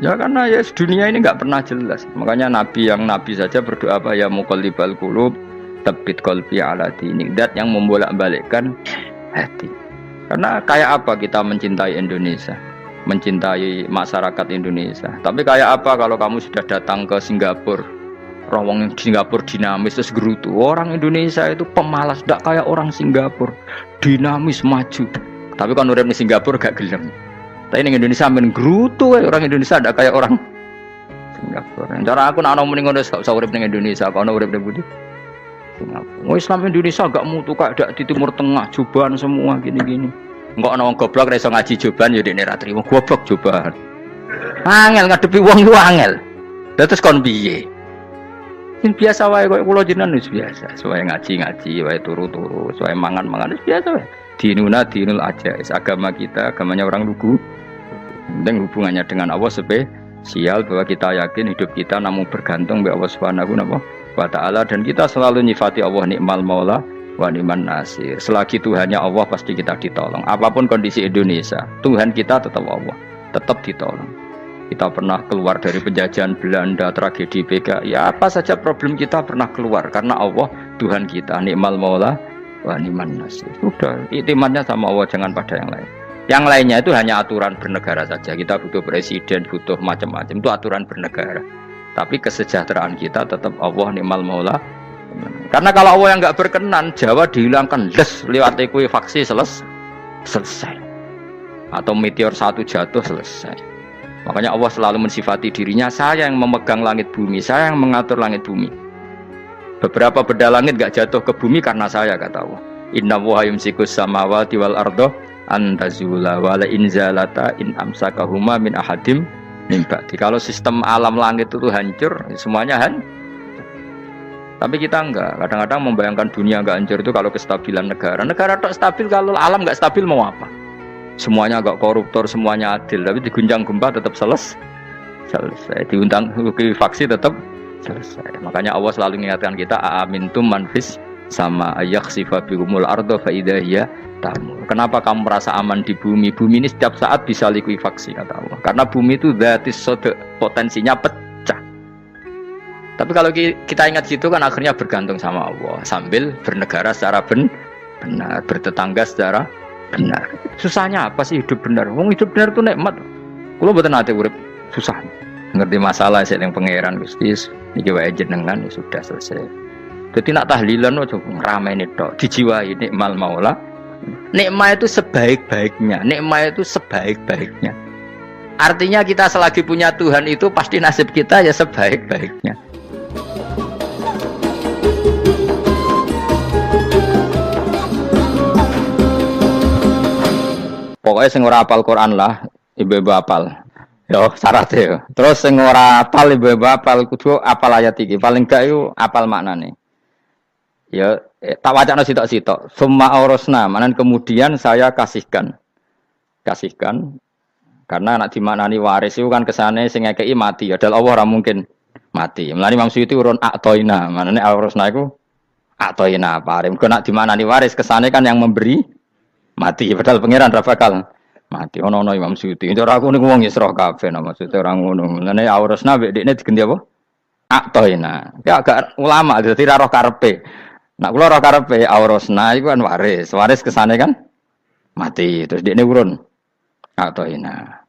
Ya karena ya dunia ini nggak pernah jelas. Makanya nabi saja berdoa apa ya muqallibal qulub tsabbit qalbi ala dinik. Dat yang membolak-balikkan hati. Karena kayak apa kita mencintai Indonesia, mencintai masyarakat Indonesia. Tapi kayak apa kalau kamu sudah datang ke Singapura, orang Singapura dinamis terus gerutu. Orang Indonesia itu pemalas, tidak kayak orang Singapura, dinamis maju. Tapi kan urip di Singapura gak gelem. Tapi di Indonesia men gerutu, orang Indonesia tidak kayak orang Singapura. Cara aku nak ngomong ngono gak usah urip di Indonesia, kalau urip di Budi. Singapura. Islam Indonesia gak mutu kayak di Timur Tengah, jubahan semua gini-gini. Enggak ana wong goblok ra iso ngaji jubahan ya dekne ra trimo goblok jubahan. Angel ngadepi wong iku angel. Lah terus kon piye? Sing biasa wae koyo kula jenengan wis biasa. Soale ngaji-ngaji wae turu-turu, soale mangan-mangan wis biasa wae. Dinul ajais agama kita, agamanya orang lugu. Penting hubungannya dengan Allah spesial bahwa kita yakin hidup kita namun bergantung kepada Allah Subhanahu wa taala dan kita selalu nyifati Allah nikmal maula wa ni'man nasir. Selagi Tuhannya Allah pasti kita ditolong. Apapun kondisi Indonesia, Tuhan kita tetap Allah, tetap ditolong. Kita pernah keluar dari penjajahan Belanda, tragedi PKI, ya apa saja problem kita pernah keluar karena Allah Tuhan kita, nikmal maula wa ni'man nasir. Sudah, iktimatnya sama Allah, jangan pada yang lain. Yang lainnya itu hanya aturan bernegara saja. Kita butuh presiden, butuh macam-macam, itu aturan bernegara. Tapi kesejahteraan kita tetap Allah nikmal maula. Karena kalau Allah yang nggak berkenan, Jawa dihilangkan les lewat ekuifaksi selesai. Atau meteor satu jatuh selesai. Makanya Allah selalu mensifati dirinya, saya yang memegang langit bumi, saya yang mengatur langit bumi. Beberapa benda langit nggak jatuh ke bumi karena saya, kata Allah. Inna wa yumsikus samawati wal ardo antazula wala inzalata in amsakahuma min ahadim min ba'di. Kalau sistem alam langit itu hancur, semuanya tapi kita enggak, kadang-kadang membayangkan dunia enggak hancur itu kalau kestabilan negara. Negara tak stabil, kalau alam enggak stabil mau apa? Semuanya enggak koruptor, semuanya adil, tapi diguncang gempa tetap selesai. Diundang faksi tetap selesai. Makanya Allah selalu mengingatkan kita, aamintum manfis sama yakhsifa bihumul ardo fa idza hiya tamur. Kenapa kamu merasa aman di bumi? Bumi ini setiap saat bisa likuifaksi, kata Allah. Karena bumi itu dzatis sodok, potensinya pecah. Tapi kalau kita ingat situ kan akhirnya bergantung sama Allah sambil bernegara secara benar, bertetangga secara benar. Susahnya apa sih hidup benar? Wong hidup benar itu nikmat. Kulo mboten nate urip susah. Ngerti masalah sing ning pangeran Gusti niki wae jenengan ya sudah selesai. Dadi nak tahlilan ojo ngrameni tok, dijiwai nikmal maula. Nikmat itu sebaik-baiknya, nikmat itu sebaik-baiknya. Artinya kita selagi punya Tuhan itu pasti nasib kita ya sebaik-baiknya. Pokoknya sing ora hafal Quran lah, ibu-ibu hafal. Yo syaratnya. Terus sing ora hafal ibu-ibu hafal kudu hafal ayat iki. Paling gak yo hafal maknane. Ya tak wacana sitok-sitok. Summa aurasna, manan kemudian saya kasihkan. Karena anak dimaknani waris itu kan kesane sing ngekeki mati. Padahal Allah ora mungkin mati. Mulane Imam Suyuti urun atoina, manane aurasna iku atoina paring. Kok nak dimaknani waris kesane kan yang memberi mati, padahal pangeran ra bakal mati. Ono Imam Suyuti. Cara aku niku wong Isra kabeh maksudnya ora ngono. Mulane aurasna mek dekne diganti apa? Atoina. Ya agak ulama dadi ra roh karepe. Nak kula roh karepe aurasna iku kan waris. Waris kesane kan mati. Terus dekne urun atoina.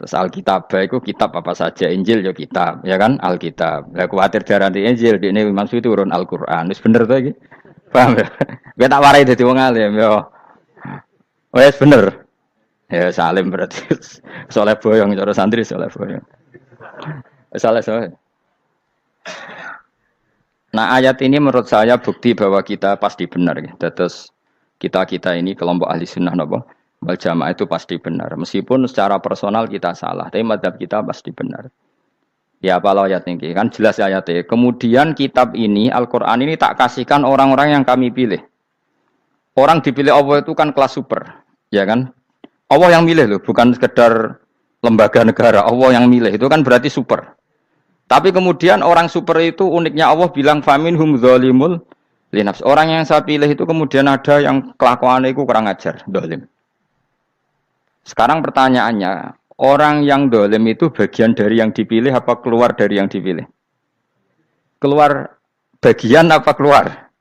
Terus Alkitab itu kitab apa saja, Injil ya kitab, ya kan Alkitab. Lah kuwatir diarani Injil, dene Imam Suyuti urun Al-Qur'an. Wis bener to iki? Paham ya? Kowe tak warai dadi wong alim ya. Wis bener. Ya salim berarti. Soleh boyong cara santri soleh boyong. Soleh. Nah, ayat ini menurut saya bukti bahwa kita pasti benar ya. Terus kita ini kelompok ahli sunnah napa? Wal jamaah itu pasti benar. Meskipun secara personal kita salah, tapi mazhab kita pasti benar. Ya apa ayat ini? Kan jelas ayatnya. Kemudian kitab ini, Al-Quran ini tak kasihkan orang-orang yang kami pilih. Orang dipilih Allah itu kan kelas super. Ya kan? Allah yang milih loh, bukan sekedar lembaga negara. Allah yang milih, itu kan berarti super. Tapi kemudian orang super itu uniknya Allah bilang, faminhum dzalimul linafs. Orang yang saya pilih itu kemudian ada yang kelakuannya itu kurang ajar, zalim. Sekarang pertanyaannya, orang yang dolim itu bagian dari yang dipilih apa keluar dari yang dipilih? Keluar bagian apa keluar?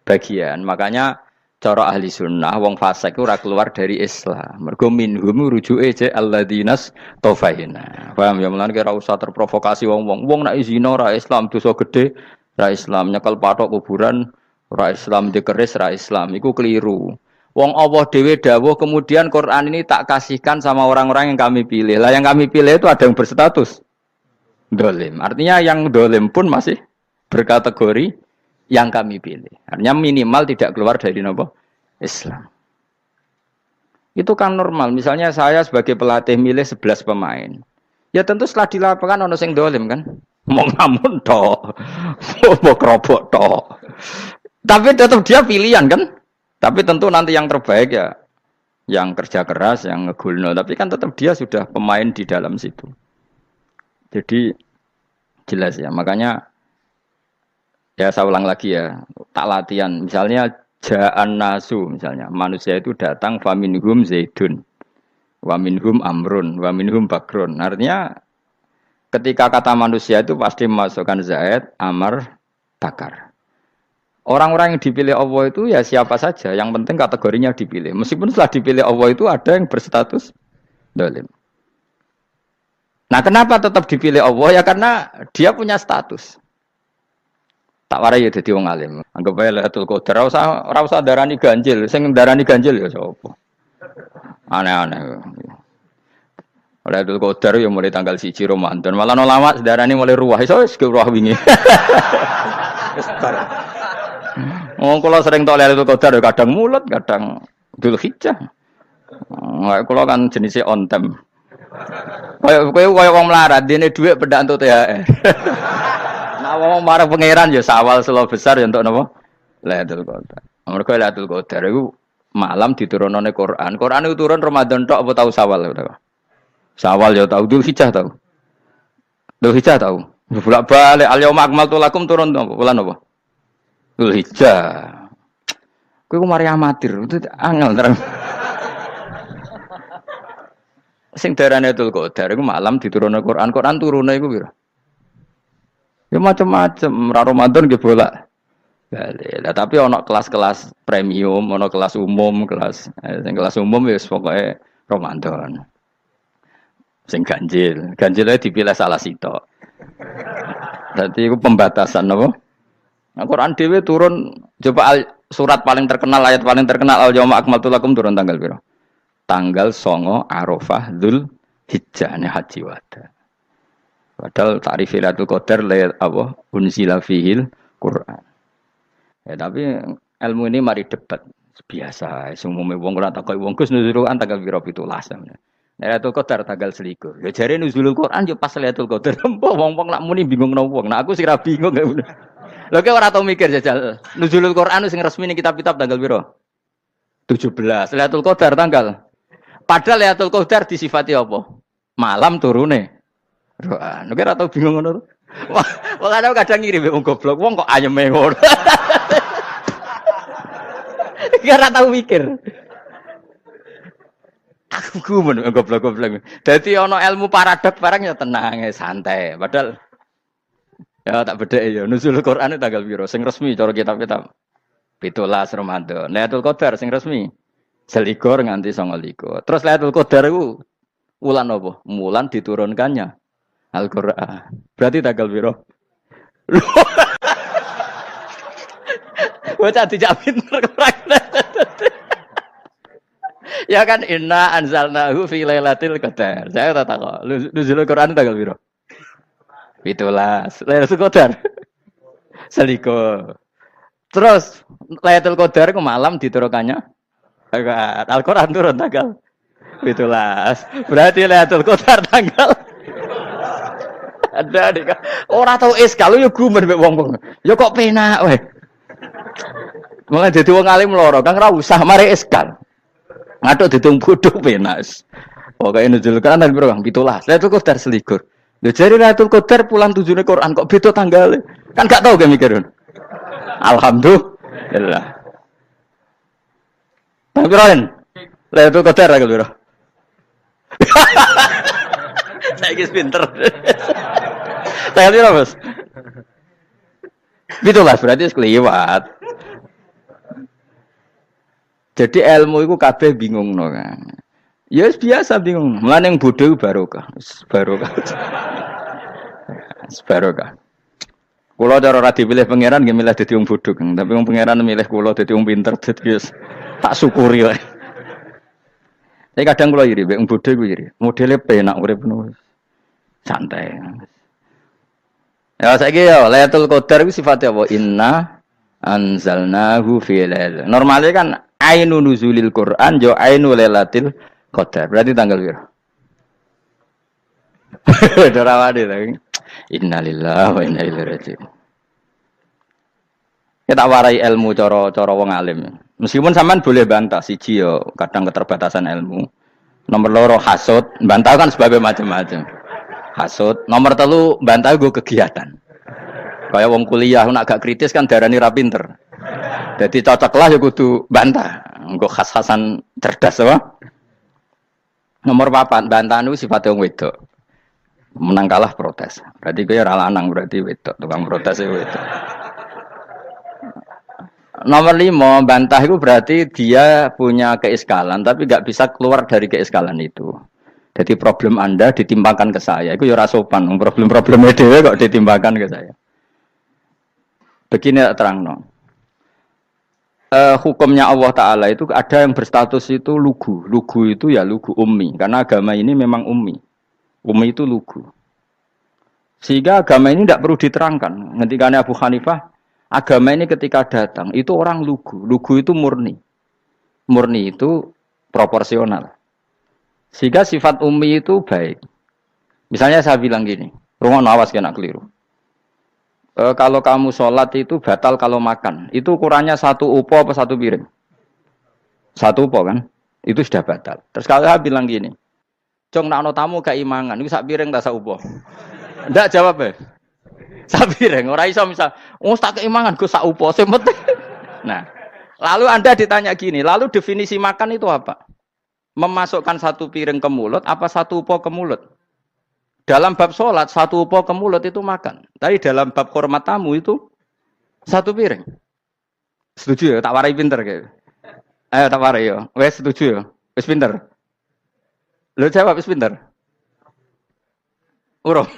Bagian. Makanya cara ahli sunnah wong fasik ora keluar dari Islam. Mergo minhum rujuke je alladinas tofaina. Paham ya mulane ora usah terprovokasi wong-wong. Wong nek zina ora Islam dosa gedhe, ora Islam nyekel patok kuburan, ora Islam dikeris, ora Islam. Iku keliru. Wong Allah dhewe dawuh kemudian Quran ini tak kasihkan sama orang-orang yang kami pilih. Lah yang kami pilih itu ada yang berstatus dolim. Artinya yang dolim pun masih berkategori yang kami pilih. Artinya minimal tidak keluar dari nopo Islam. Itu kan normal. Misalnya saya sebagai pelatih milih 11 pemain. Ya tentu setelah di lapangan ono sing dolim kan. Mau ngamun tok. Mau kerobok tok. Tapi tetap dia pilihan kan. Tapi tentu nanti yang terbaik ya yang kerja keras, yang ngegulno. Tapi kan tetap dia sudah pemain di dalam situ. Jadi jelas ya. Makanya ya saya ulang lagi ya, tak latihan. Misalnya ja'an nasu, misalnya manusia itu datang faminhum zaidun, waminhum amrun, waminhum bakrun. Artinya ketika kata manusia itu pasti memasukkan zaid, amr, bakar. Orang-orang yang dipilih Allah itu ya siapa saja, yang penting kategorinya dipilih. Meskipun setelah dipilih Allah itu ada yang berstatus dolim. Nah kenapa tetap dipilih Allah? Ya karena dia punya status. Tak warai ya dadi wong alim. Anggap bae Lailatul Qadar ora usah darani ganjil, sing darani ganjil ya sapa. Aneh-aneh. Lailatul Qadar ya mulai tanggal 1 Ramadan. Malah ulama darani mulai ruwah iso wis ruwah wingi. Wong kula sering tok Lailatul Qadar ya kadang mulut, kadang Dzulhijjah. Kula kan jenisnya on time. Kowe wong melarat, dene dhuwit pendak entuk THR. Nah, wong marang pangeran ya sawal selo besar ya entuk napa? Lailatul Qadar. Mergo Lailatul Qadar iku malam diturunane Quran. Quran itu turun Ramadan tok apa tau Sawal ya? Sawal ya tau, Dzulhijjah tau. Dzulhijjah tau. Bolak-balik al-yauma akmaltu lakum turun apa? Bulan apa? Dzulhijjah. Kowe ku mari amatir, itu angel terang. Sing darane Lailatul Qadar iku malam diturunane Quran. Quran turune iku pira? Ya macam-macam, Ramadan nggih bolak. Lah tapi ono kelas-kelas premium, ono kelas umum, sing kelas umum wis pokoke Ramadan. Sing ganjil dipilih salah sitok. Dadi iku pembatasan apa? Nah, Quran dhewe turun coba surat paling terkenal, ayat paling terkenal al-yauma akmaltu lakum turun tanggal pira? Tanggal 9 Arafah Dzulhijjah haji wada. Padahal ta'rif Lailatul Qadar apa unzila fihil Quran. Ya tapi ilmu ini mari debat biasa. Semuanya wong ora takoki wong Gus nuzul Quran tanggal piro 17. Lailatul Qadar tanggal 21. Ya jare nuzulul Quran yo pas Lailatul Qadar. Mbok wong-wong nak muni bingung nang wong. Nah aku sira bingung. Lha kok ora tau mikir jajal. Nuzulul Quran sing resmi ning kitab-kitab tanggal piro? 17. Lailatul Qadar tanggal. Padahal Lailatul Qadar disifati apa? Malam turune. Doa, nek ora tau bingung ngono. Wong kadang ngirim wong goblok, wong kok ayeme ngono. Ora tau mikir. Aku gumun goblok-goblok. Dadi ana ilmu paradok barang ya tenang, santai. Padahal ya tak bedhek ya nuzul Quran tanggal piro sing resmi cara kitab-kitab. 17 Ramadan. Lailatul Qadar sing resmi 21 nganti 29. Terus Lailatul Qadar iku wulan apa? Wulan diturunkannya Al-Qur'an. Berarti tanggal piro? Bocah dijak pinter ya kan inna anzalnahu fi lailatul qadar. Saya tak tahu. Nuzul Quran tanggal piro? 17. Lailatul Qadar. Seliko. Terus Lailatul Qadar ke malam diturunkannya Al-Qur'an turun tanggal 17. Berarti Lailatul Qadar tanggal ada dik. Ora tau kalau yo gumen mek wong-wong. Yo kok penak weh. Mulai dadi wong alim loro, Kang ora usah mari eskal. Ngaduk ditung bodho penak. Pokoke nuzul kan piro Kang 17. Lailatul Qadar selikur. Lho jare Lailatul Qadar pulang tujune Quran kok beda tanggale. Kan gak tau ge mikir. Alhamdulillah. Tapi Lailatul Qadar tanggal piro? Saiki pinter. Tanggal piro, Bos? 17 berarti wis kliwat. Jadi ilmu itu kabeh bingungno kan. Ya biasa bingung. Mulane yang bodoh barokah. Barokah. Barokah. Kula cara ora dipilih pangeran nggih milih dadi wong bodoh, Kang. Tapi wong pangeran milih kula dadi wong pinter dadi wis tak syukuri wae. Tapi kadang kula iri, wong bodoh iku iri. Modele penak urip ngono. Santai. Ya saiki ya Lailatul Qadar iku sifatnya apa? Inna anzalnahu fi lail. Normalnya kan ainu nuzulil Quran yo ainu Lailatul Qadar. Berarti tanggal piro? Dorawade ta. Innalillahi wa inna ilaihi raji'un. Kita warai ilmu cara wong alim. Meskipun sampean boleh bantah siji yo kadang keterbatasan ilmu. Nomor loro hasud, bantah kan sebab macam-macam. Hasud, nomor telu bantah gue kegiatan. Kayak wong kuliah nak gak kritis kan darani ra pinter. Jadi cocoklah ya kudu bantah. Engko khas-khasan cerdas apa? Nomor 4 bantahan itu sifatnya wong wedok. Menang kalah protes. Berarti gue ora lanang berarti wedok, tukang protes itu wedok. Nomor 5 bantah itu berarti dia punya keiskalan tapi gak bisa keluar dari keiskalan itu. Jadi problem Anda ditimbangkan ke saya, itu ya ora sopan. Problem-problemnya dhewe kok ditimbangkan ke saya. Begini terangno. Hukumnya Allah Ta'ala itu ada yang berstatus itu lugu. Lugu itu ya lugu ummi. Karena agama ini memang ummi. Ummi itu lugu. Sehingga agama ini tidak perlu diterangkan. Ketika Abu Hanifah, agama ini ketika datang, itu orang lugu. Lugu itu murni. Murni itu proporsional. Sehingga sifat ummi itu baik. Misalnya saya bilang gini, rungono awas kena keliru. Kalau kamu sholat itu batal kalau makan. Itu ukurannya 1 upo apa 1 piring? 1 upo kan? Itu sudah batal. Terus kalau saya bilang gini, Cong nak tamu gak imangan, itu 1 piring tak 1 upo. Ndak jawab ya? 1 piring. Orang iso misal, tak keimangan gue 1 upo. Nah, lalu Anda ditanya gini, lalu definisi makan itu apa? Memasukkan 1 piring ke mulut, apa 1 upo ke mulut? Dalam bab sholat, 1 upo ke mulut itu makan. Tapi dalam bab hormat tamu itu 1 piring. Setuju ya? Tak warai pinter kayak. Ayo tak warai ya. Wes setuju ya? Wes pinter. Lo jawab wes pinter. Urung.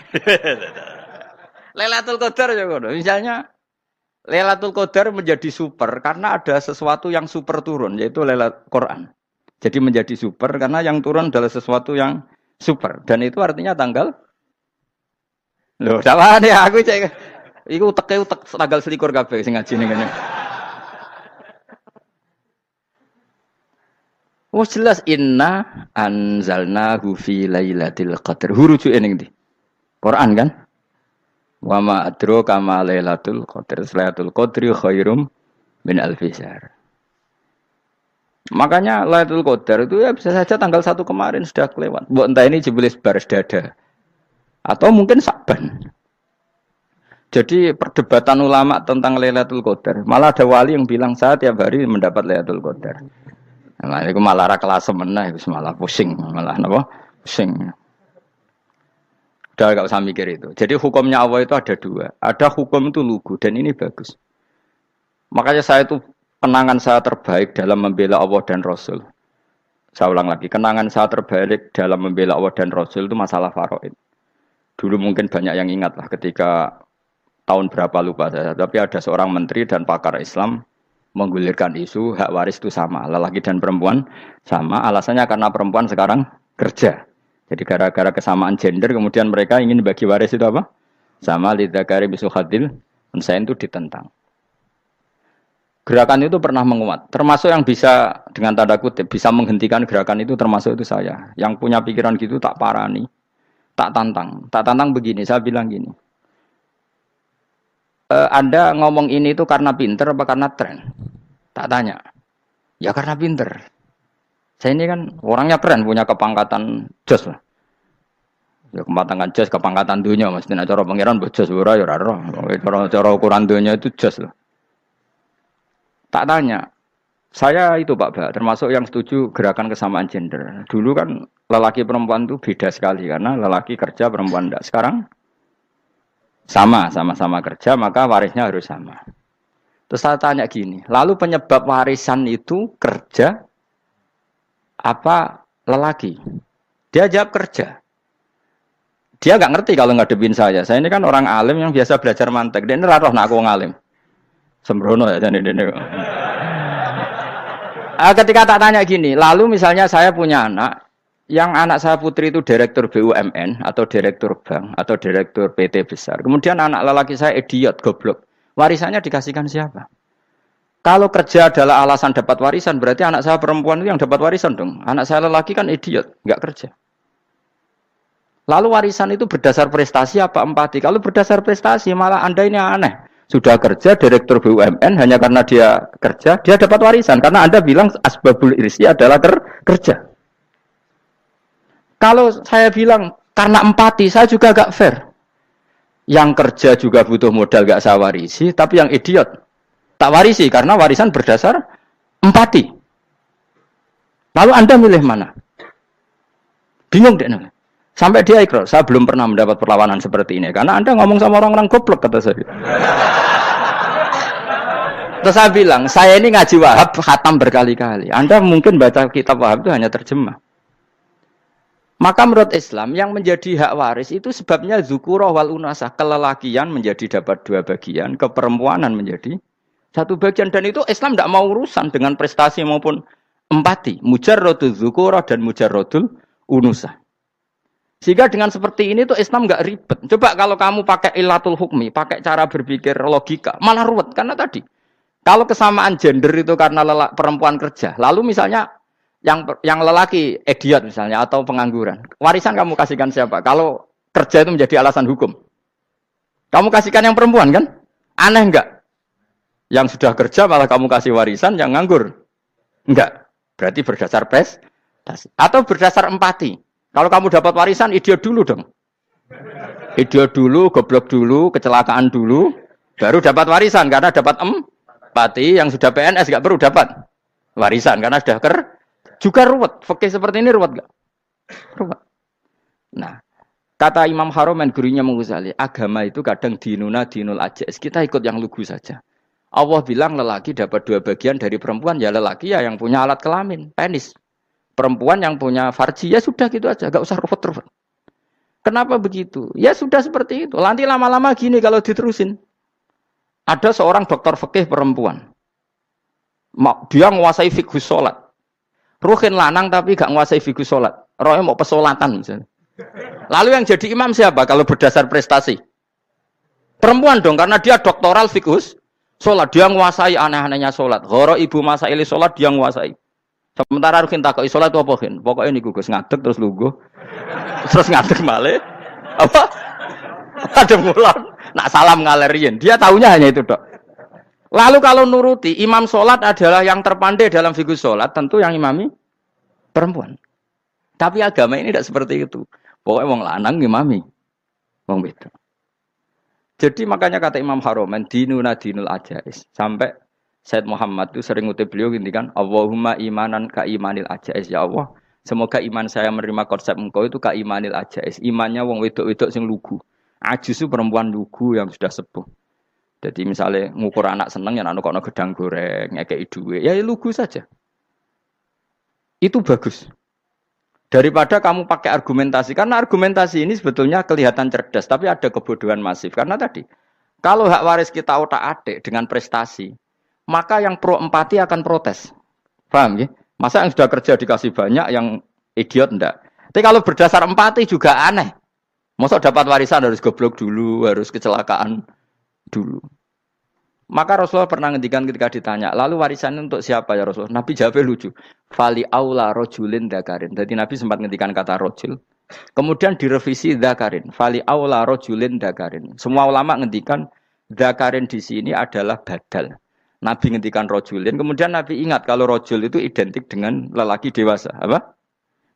Lailatul Qadar ya ngono. Misalnya Lailatul Qadar menjadi super karena ada sesuatu yang super turun yaitu Lailatul Quran. Jadi menjadi super karena yang turun adalah sesuatu yang super dan itu artinya tanggal. Loh, sawane aku cek. Iku utek tanggal 21 kabeh sing ngaji ning kene. Oh jelas inna anzalnahu fi lailatul qadar. Hurujuke ning ndi? Quran kan? Wa ma adraka ma lailatul qadar. Lailatul qadri khairum min alfi syahr. Makanya Lailatul Qadar itu ya bisa saja tanggal 1 kemarin sudah kelewat. Mbok entah ini jebelis baris dada. Atau mungkin Sa'ban. Jadi perdebatan ulama tentang Lailatul Qadar. Malah ada wali yang bilang saya tiap hari mendapat Lailatul Qadar. Nah, itu malah ra kelas meneh, itu malah pusing, malah napa? Pusing. Udah gak usah mikir itu. Jadi hukumnya Allah itu ada 2. Ada hukum itu lugu dan ini bagus. Makanya saya itu kenangan saya terbaik dalam membela Allah dan Rasul. Saya ulang lagi, kenangan saya terbaik dalam membela Allah dan Rasul itu masalah faraid. Dulu mungkin banyak yang ingat lah ketika tahun berapa lupa saya. Tapi ada seorang menteri dan pakar Islam menggulirkan isu hak waris itu sama. Lelaki dan perempuan sama. Alasannya karena perempuan sekarang kerja. Jadi gara-gara kesamaan gender kemudian mereka ingin bagi waris itu apa? Sama lidzakari bisul hadil. Saya itu ditentang. Gerakan itu pernah menguat, termasuk yang bisa dengan tanda kutip bisa menghentikan gerakan itu termasuk itu saya. Yang punya pikiran gitu tak parani, tak tantang begini. Saya bilang gini, Anda ngomong ini itu karena pinter apa karena tren? Tak tanya, ya karena pinter. Saya ini kan orangnya keren, punya kepangkatan jos lah. Ya kepangkatan jos, kepangkatan dunia, mesti cara pangeran bojos ora ya ora. Cara ukuran dunia itu jos lah. Tak tanya, Saya itu Pak Ba, termasuk yang setuju gerakan kesamaan gender. Dulu kan lelaki perempuan itu beda sekali karena lelaki kerja perempuan tidak. Sekarang sama-sama kerja maka warisnya harus sama. Terus saya tanya gini, lalu penyebab warisan itu kerja apa lelaki? Dia jawab kerja. Dia nggak ngerti kalau ngadepin saya. Saya ini kan orang alim yang biasa belajar mantek. Dia ini raro nak aku ngalim. Sembrono ya jadi ini. Ketika tak tanya gini, lalu misalnya saya punya anak, yang anak saya putri itu direktur BUMN atau direktur bank atau direktur PT besar. Kemudian anak lelaki saya idiot, goblok. Warisannya dikasihkan siapa? Kalau kerja adalah alasan dapat warisan, berarti anak saya perempuan itu yang dapat warisan dong. Anak saya lelaki kan idiot, nggak kerja. Lalu warisan itu berdasar prestasi apa empati? Kalau berdasar prestasi malah Anda ini aneh. Sudah kerja direktur BUMN hanya karena dia kerja, dia dapat warisan. Karena Anda bilang asbabul irsi adalah kerja. Kalau saya bilang karena empati, saya juga agak fair. Yang kerja juga butuh modal gak saya warisi, tapi yang idiot tak warisi karena warisan berdasar empati. Lalu Anda milih mana? Bingung deh. Sampai dia ikrar, saya belum pernah mendapat perlawanan seperti ini. Karena Anda ngomong sama orang-orang goblok, kata saya. Terus saya bilang, saya ini ngaji Wahab, khatam berkali-kali. Anda mungkin baca kitab Wahab itu hanya terjemah. Maka menurut Islam, yang menjadi hak waris itu sebabnya zukurah wal unasah. Kelelakian menjadi dapat 2 bagian, keperempuanan menjadi 1 bagian. Dan itu Islam tidak mau urusan dengan prestasi maupun empati. Mujarrodul zukurah dan mujarrodul unusah. Sehingga dengan seperti ini tuh Islam nggak ribet. Coba kalau kamu pakai ilatul hukmi, pakai cara berpikir logika, malah ruwet. Karena tadi, kalau kesamaan gender itu karena perempuan kerja, lalu misalnya yang lelaki idiot misalnya atau pengangguran, warisan kamu kasihkan siapa? Kalau kerja itu menjadi alasan hukum, kamu kasihkan yang perempuan kan? Aneh nggak? Yang sudah kerja malah kamu kasih warisan, yang nganggur? Enggak. Berarti berdasar prestasi atau berdasar empati. Kalau kamu dapat warisan, idiot dulu dong. Idiot dulu, goblok dulu, kecelakaan dulu, baru dapat warisan. Karena dapat empati, yang sudah PNS nggak perlu dapat warisan. Karena sudah juga ruwet. Fikih seperti ini ruwet nggak? Ruwet. Nah, kata Imam Haromen, gurunya Ghazali, agama itu kadang dinuna dinul ajais. Kita ikut yang lugu saja. Allah bilang lelaki dapat 2 bagian dari perempuan, ya lelaki ya yang punya alat kelamin, penis. Perempuan yang punya farji, ya sudah gitu aja, gak usah ruwet-ruwet. Kenapa begitu? Ya sudah seperti itu. Nanti lama-lama gini kalau diterusin. Ada seorang dokter fikih perempuan. Dia menguasai fikih sholat. Ruhin lanang tapi gak menguasai fikih sholat. Rohnya mau pesolatan misalnya. Lalu yang jadi imam siapa kalau berdasar prestasi? Perempuan dong, karena dia doktoral fikih sholat. Dia menguasai aneh-anehnya sholat. Horo ibu masaili sholat dia menguasai. Sementara Ruhin takoki sholat itu apa Ruhin? Pokoknya ini Gus ngadeg terus lugu. Terus ngadeg malih. Apa? Ada mulan. Nak salam ngalerin. Dia tahunya hanya itu dok. Lalu kalau nuruti imam sholat adalah yang terpandai dalam fikih sholat, tentu yang imami perempuan. Tapi agama ini tidak seperti itu. Pokoknya wong lanang imami. Wong beda. Jadi makanya kata Imam Haromen dinuna dinul ajais. Sampai Said Muhammad itu sering ngutip beliau gini kan, Allahumma imanan ka imanil ajais, ya Allah. Semoga iman saya menerima konsep engkau itu ka imanil ajais. Imannya wong wedok-wedok sing lugu. Ajis itu perempuan lugu yang sudah sepuh. Jadi misalnya ngukur anak seneng ya anak kono gedang goreng, ngekei duwe, ya lugu saja. Itu bagus. Daripada kamu pakai argumentasi, karena argumentasi ini sebetulnya kelihatan cerdas, tapi ada kebodohan masif. Karena tadi, kalau hak waris kita otak-atik dengan prestasi, maka yang pro empati akan protes. Paham ya? Masa yang sudah kerja dikasih banyak, yang idiot enggak. Tapi kalau berdasar empati juga aneh. Masa dapat warisan harus goblok dulu, harus kecelakaan dulu. Maka Rasulullah pernah ngendikan ketika ditanya, lalu warisan untuk siapa ya Rasulullah? Nabi jawabnya lucu. Fali aula rojulin dakarin. Jadi Nabi sempat ngendikan kata rojul. Kemudian direvisi dakarin. Fali aula rojulin dakarin. Semua ulama ngendikan dakarin di sini adalah badal. Nabi ngendikan rojulin, kemudian Nabi ingat kalau rojul itu identik dengan lelaki dewasa. Apa?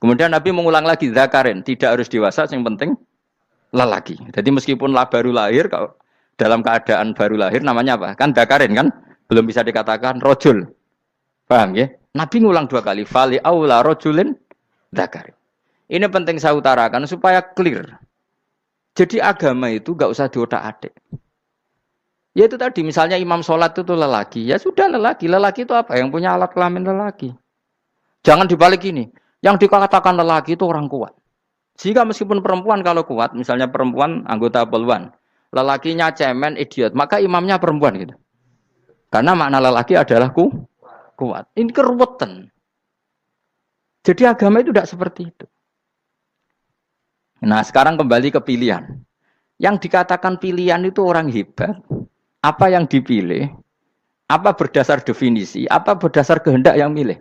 Kemudian Nabi mengulang lagi, zakarin, tidak harus dewasa, yang penting lelaki. Jadi meskipun baru lahir, kalau dalam keadaan baru lahir namanya apa? Kan zakarin kan? Belum bisa dikatakan rojul. Paham ya? Nabi ngulang 2 kali. Fali aula rojulin dzakar. Ini penting saya utarakan supaya clear. Jadi agama itu gak usah diotak-atik. Ya itu tadi, misalnya imam sholat itu lelaki. Ya sudah lelaki. Lelaki itu apa? Yang punya alat kelamin lelaki. Jangan dibalik ini. Yang dikatakan lelaki itu orang kuat. Sehingga meskipun perempuan kalau kuat, misalnya perempuan anggota poluan, lelakinya cemen, idiot, maka imamnya perempuan gitu. Karena makna lelaki adalah kuat. Ini keruwetan. Jadi agama itu tidak seperti itu. Nah sekarang kembali ke pilihan. Yang dikatakan pilihan itu orang hebat. Apa yang dipilih? Apa berdasar definisi? Apa berdasar kehendak yang milih?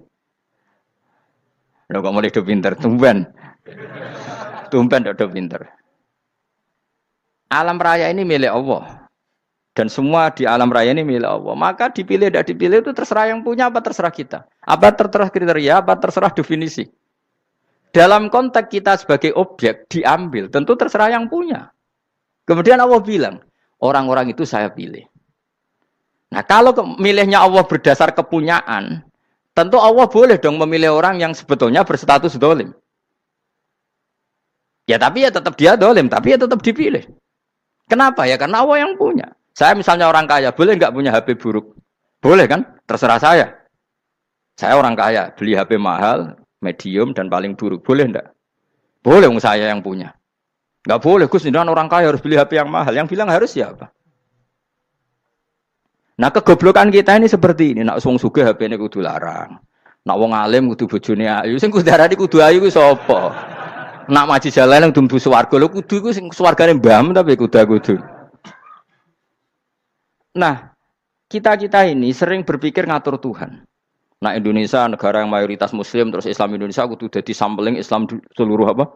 Loh kok mulai do pinter? Tumben do pinter. Alam raya ini milik Allah. Dan semua di alam raya ini milik Allah. Maka dipilih tidak dipilih itu terserah yang punya apa terserah kita. Apa terserah kriteria, apa terserah definisi. Dalam konteks kita sebagai objek diambil, tentu terserah yang punya. Kemudian Allah bilang, orang-orang itu saya pilih. Nah kalau milihnya Allah berdasar kepunyaan, tentu Allah boleh dong memilih orang yang sebetulnya berstatus dolim. Ya tapi ya tetap dia dolim, tapi ya tetap dipilih. Kenapa ya? Karena Allah yang punya. Saya misalnya orang kaya, boleh nggak punya HP buruk? Boleh kan? Terserah saya. Saya orang kaya, beli HP mahal, medium dan paling buruk. Boleh enggak? Boleh saya yang punya. Enggak boleh, Gus, ini orang kaya harus beli HP yang mahal. Yang bilang harus siapa? Nah, kegoblokan kita ini seperti ini. Nak wong sugih HP-ne kudu larang. Nak wong alim kudu bojone ayu. Sing kudu darani kudu ayu ku sapa? Nak maji jalan yang dumbu swarga. Lho kudu ku sing swargane mbam tapi kudu. Nah, kita ini sering berpikir ngatur Tuhan. Nah Indonesia negara yang mayoritas Muslim terus Islam Indonesia kudu dadi sampling Islam seluruh apa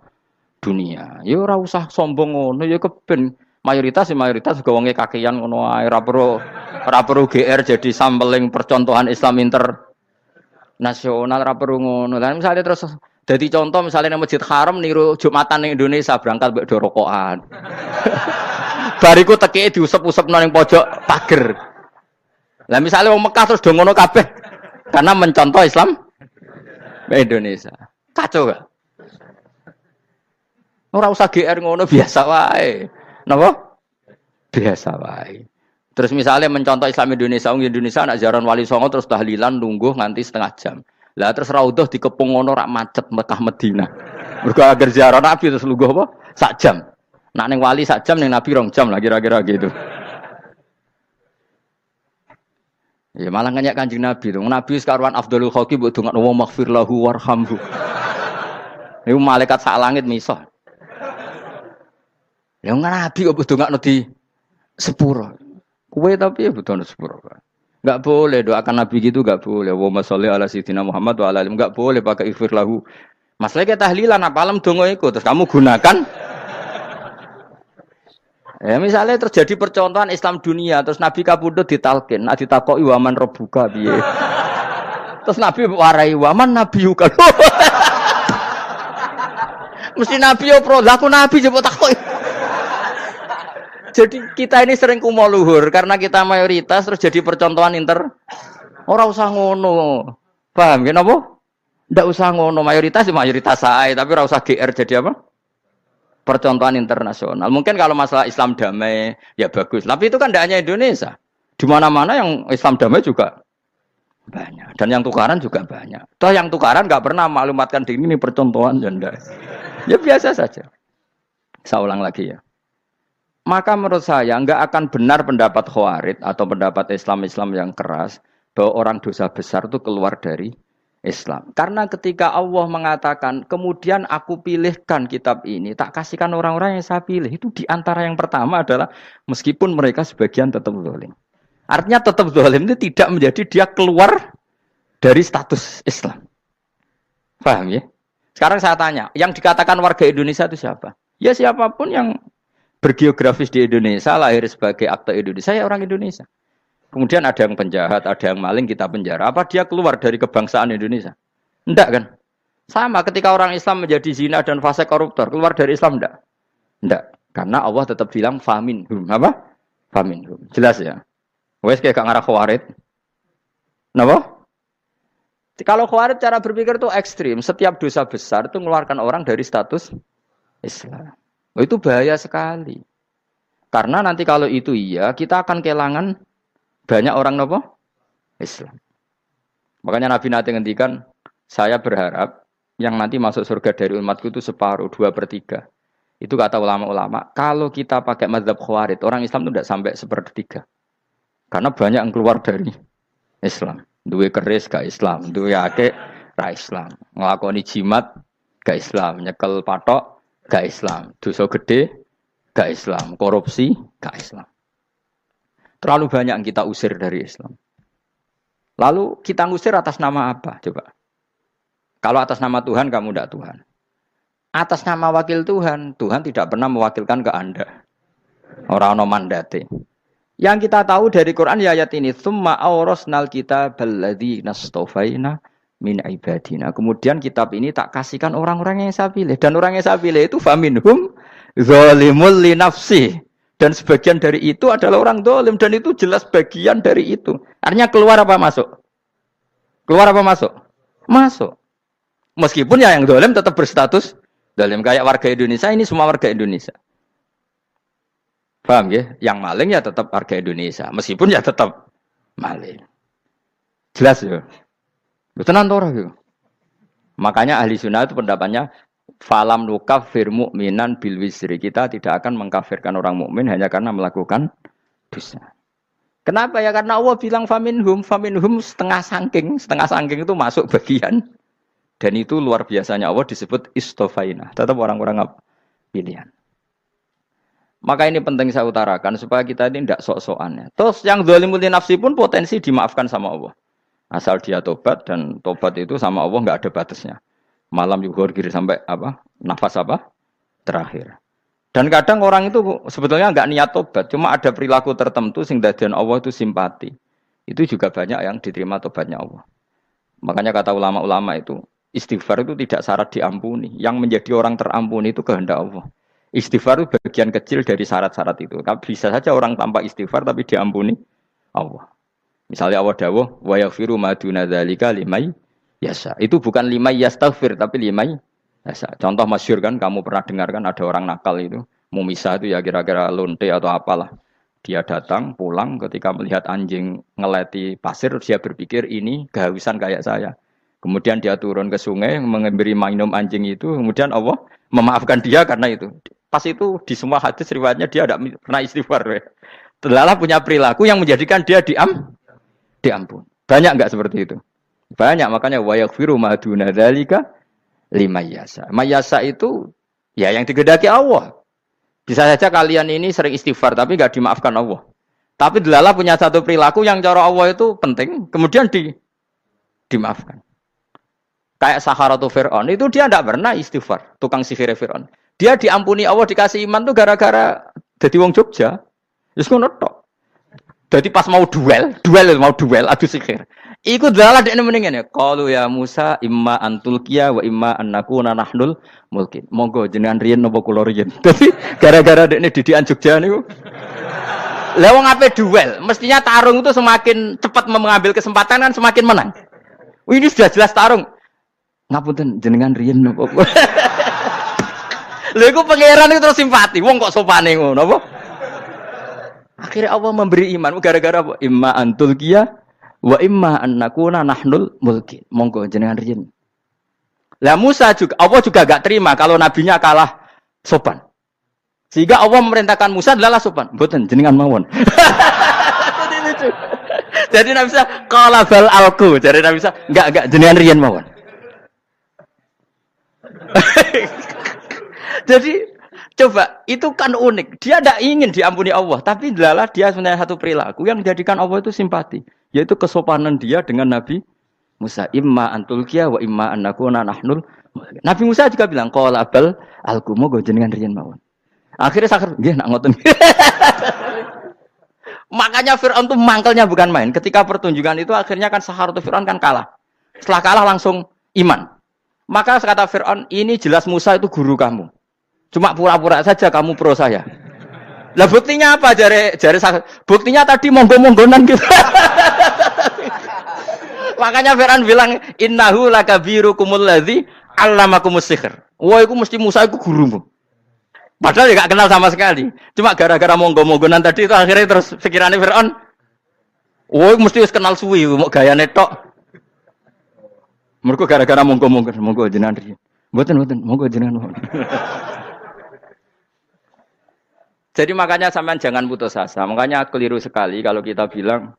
dunia. Ya ora usah sombong ngono ya keben mayoritas juga wonge kakean ngono ae ora perlu GR jadi sampling percontohan Islam internasional ora perlu ngono. Lah misalnya terus dadi contoh misalnya nang Masjid Haram niru Jumatan ning Indonesia berangkat mbek do rokokan. Bariku tekike diusep-usepno ning pojok pager. Lah misalnya wong Mekah terus do ngono kabeh karena mencontoh Islam Indonesia. Kacau gak? Ora usah GR ngono biasa wae. Napa? Biasa wae. Terus misalnya mencontoh Islam Indonesia, Indonesia nak ziarah Wali Songo terus tahlilan nunggu nganti setengah jam. Lah terus raudhah dikepung ngono rak macet Mekah Madinah. Mergo agar ziarah Nabi terus lungguh apa? Sak jam. Nak ning wali sak jam ning Nabi 2 jam lah kira-kira gitu. Ya malah nganyak Kanjeng Nabi tuh. Nabi sekaruan afdhalul khalqi mbok dongakno wa maghfir lahu warhamhu. Niku malaikat sak langit misah. Ya Nabi kok mbok dongakno di sepuro. Kowe tapi ya butuh sepuro. Enggak boleh doakan Nabi gitu enggak boleh. Wa sholli ala sayyidina Muhammad wa ala alihi enggak boleh pakai ighfir lahu. Masalah kita tahlilan apalem donga iku terus kamu gunakan. Ya misalnya terjadi percontohan Islam dunia terus Nabi kapundhut ditalkin, nek ditakoki waman rebuka piye. Terus Nabi warai waman nabiyuka. Mesti Nabi yo pro, lah aku Nabi coba takoki. Jadi kita ini sering kumo luhur karena kita mayoritas terus jadi percontohan Ora usah ngono. Paham ya napa? Ndak usah ngono, mayoritas sae, tapi ora usah GR jadi apa? Percontohan internasional. Mungkin kalau masalah Islam damai ya bagus. Tapi itu kan tidak hanya Indonesia. Di mana-mana yang Islam damai juga banyak. Dan yang tukaran juga banyak. Toh yang tukaran nggak pernah maklumatkan diri ini percontohan janda. Ya biasa saja. Saya ulang lagi ya. Maka menurut saya nggak akan benar pendapat Khawarij atau pendapat Islam yang keras bahwa orang dosa besar itu keluar dari Islam. Karena ketika Allah mengatakan, kemudian aku pilihkan kitab ini, tak kasihkan orang-orang yang saya pilih. Itu diantara yang pertama adalah, meskipun mereka sebagian tetap zalim. Artinya tetap zalim itu tidak menjadi dia keluar dari status Islam. Paham ya? Sekarang saya tanya, yang dikatakan warga Indonesia itu siapa? Ya siapapun yang bergeografis di Indonesia, lahir sebagai akte Indonesia, saya orang Indonesia. Kemudian ada yang penjahat, ada yang maling, kita penjara. Apa dia keluar dari kebangsaan Indonesia? Enggak kan? Sama ketika orang Islam menjadi zina dan fase koruptor, keluar dari Islam enggak? Enggak. Karena Allah tetap bilang faminhum. Apa? Faminhum. Jelas ya? Wes kayak gak ngarah Khawarij. Napa? Kalau Khawarij cara berpikir itu ekstrim. Setiap dosa besar itu mengeluarkan orang dari status Islam. Oh, itu bahaya sekali. Karena nanti kalau itu iya, kita akan kehilangan banyak orang nopo Islam. Makanya Nabi nanti ngendikan, saya berharap yang nanti masuk surga dari umatku itu separuh, 2/3. Itu kata ulama-ulama. Kalau kita pakai mazhab Khawarij, orang Islam itu tidak sampai 1/3. Karena banyak yang keluar dari Islam. Duwe keris gak Islam, duwe akeh ra Islam. Nglakoni jimat gak Islam, nyekel patok gak Islam, dosa gede gak Islam, korupsi gak Islam. Terlalu banyak yang kita usir dari Islam. Lalu kita ngusir atas nama apa? Coba. Kalau atas nama Tuhan kamu tidak Tuhan. Atas nama wakil Tuhan, Tuhan tidak pernah mewakilkan ke Anda. Orang-orang mandate. Yang kita tahu dari Quran ya ayat ini, tsumma awrasnal kitabal ladzina nastofaina min ibadina. Kemudian kitab ini tak kasihkan orang-orang yang saya pilih, dan orang yang saya pilih itu faminhum zalimul li nafsi. Dan sebagian dari itu adalah orang zalim, dan itu jelas bagian dari itu. Artinya keluar apa masuk? Keluar apa masuk? Masuk. Meskipun ya yang zalim tetap berstatus zalim, kayak warga Indonesia, ini semua warga Indonesia. Paham ya? Yang maling ya tetap warga Indonesia. Meskipun ya tetap maling. Jelas ya? Tenan ora ya? Makanya ahli sunnah itu pendapatnya falam nukafir mu'minan bil wisri. Kita tidak akan mengkafirkan orang mukmin hanya karena melakukan dosa. Kenapa ya? Karena Allah bilang faminhum setengah sangking itu masuk bagian. Dan itu luar biasanya Allah disebut istofaina. Tetap orang-orang pilihan. Maka ini penting saya utarakan supaya kita ini tidak sok-sokan. Terus yang zalimul li nafsi pun potensi dimaafkan sama Allah. Asal dia tobat, dan tobat itu sama Allah nggak ada batasnya. Malam yuhur kiri sampai apa? Nafas apa? Terakhir. Dan kadang orang itu sebetulnya nggak niat tobat, cuma ada perilaku tertentu sehingga dadian Allah itu simpati. Itu juga banyak yang diterima tobatnya Allah. Makanya kata ulama-ulama itu, istighfar itu tidak syarat diampuni. Yang menjadi orang terampuni itu kehendak Allah. Istighfar itu bagian kecil dari syarat-syarat itu. Bisa saja orang tanpa istighfar tapi diampuni Allah. Misalnya Allah dawuh, wa yaghfiru ma duna dzalika liman yasha. Itu bukan liman yastaghfir tapi liman yasha. Contoh masyhur kan, kamu pernah dengar kan ada orang nakal itu, mumisah itu ya kira-kira lonte atau apalah. Dia datang pulang ketika melihat anjing ngeleti pasir, dia berpikir ini kehausan kayak saya. Kemudian dia turun ke sungai memberi minum anjing itu, kemudian Allah memaafkan dia karena itu. Pas itu di semua hadis riwayatnya dia tidak pernah istighfar. Telah punya perilaku yang menjadikan dia diampun. Banyak enggak seperti itu? Banyak, makanya wa yaghfiru ma duna dzalika liman yasha. Mayasa itu ya yang digedaki Allah. Bisa saja kalian ini sering istighfar tapi enggak dimaafkan Allah. Tapi delalah punya satu perilaku yang cara Allah itu penting, kemudian dimaafkan. Kayak Saharatu Fir'aun, itu dia tidak pernah istighfar, tukang sihir Fir'aun. Dia diampuni Allah, dikasih iman tuh gara-gara jadi wong Jogja. Terus ngono tok. Jadi pas mau duel adu sihir. Iku dalalah dekne mendingan ya. Qalu ya Musa imma antulqiya wa imma annakuna nahnul mulkin. Monggo jenengan riyen napa kula riyen. Dadi gara-gara dekne didikan Jogja niku. Lah wong ape duel, mestinya tarung itu semakin cepat mengambil kesempatan kan semakin menang. Ini sudah jelas tarung. Ngapunten jenengan riyen napa. Lha iku pangeran itu terus simpati. Wong kok sopane ngono apa? Akhirnya Allah memberi iman gara-gara apa? Imma antulqiya wa imma annakuna nahnul mulkin. Monggo jenengan riyen. Lah Musa juga Allah juga enggak terima kalau nabinya kalah sopan. Sehingga Allah memerintahkan Musa adalah sopan. Mboten jenengan mawon. Jadi Nabi Musa qala bal alqu. Jadi Nabi Musa enggak jenengan riyen mawon. Jadi coba itu kan unik. Dia tidak ingin diampuni Allah, tapi adalah dia sebenarnya satu perilaku yang menjadikan Allah itu simpati, yaitu kesopanan dia dengan Nabi Musa. Imma antulqiya wa imma annakuna nahnul. Nabi Musa juga bilang qala bal alqu moga jenengan riyen mawon. Akhirnya sakar nggih nak ngoten. Makanya Firaun itu mangkelnya bukan main. Ketika pertunjukan itu akhirnya kan Saharatu Firaun kan kalah. Setelah kalah langsung iman. Maka kata Firaun, ini jelas Musa itu guru kamu. Cuma pura-pura saja kamu pro saya. Lah buktinya apa? Jare buktinya tadi monggo-monggonan gitu. Makanya Fir'aun bilang innahu lakabirukumul ladzi 'allamakumus sihr. Wah, iku mesti Musa iku gurumu. Padahal ya gak kenal sama sekali. Cuma gara-gara monggo-monggonan tadi itu akhirnya terus pikirannya Fir'aun. Wah, mesti wis kenal suwi mau gayane tok. Mergo gara-gara monggo jenengan riyen. Mboten, monggo jenengan. Jadi makanya sampean jangan putus asa. Makanya keliru sekali kalau kita bilang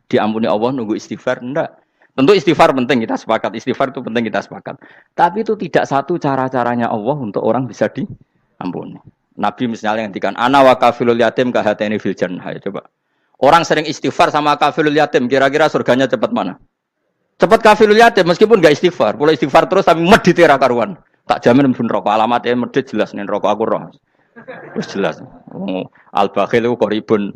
diampuni Allah nunggu istighfar. Enggak. Tentu istighfar penting, kita sepakat. Istighfar itu penting, kita sepakat. Tapi itu tidak satu cara-caranya Allah untuk orang bisa diampuni. Nabi misalnya ngendikan ana wa kafilul yatim kahateni fil jannah. Coba. Orang sering istighfar sama kafilul yatim, kira-kira surganya cepat mana? Cepat kafilul yatim meskipun enggak istighfar. Kalau istighfar terus tapi medit ra karuan. Tak jamin pun rokok alamatnya medit jelas nih rokok aku roh. Wis jelas. Al-bakhil itu qoribun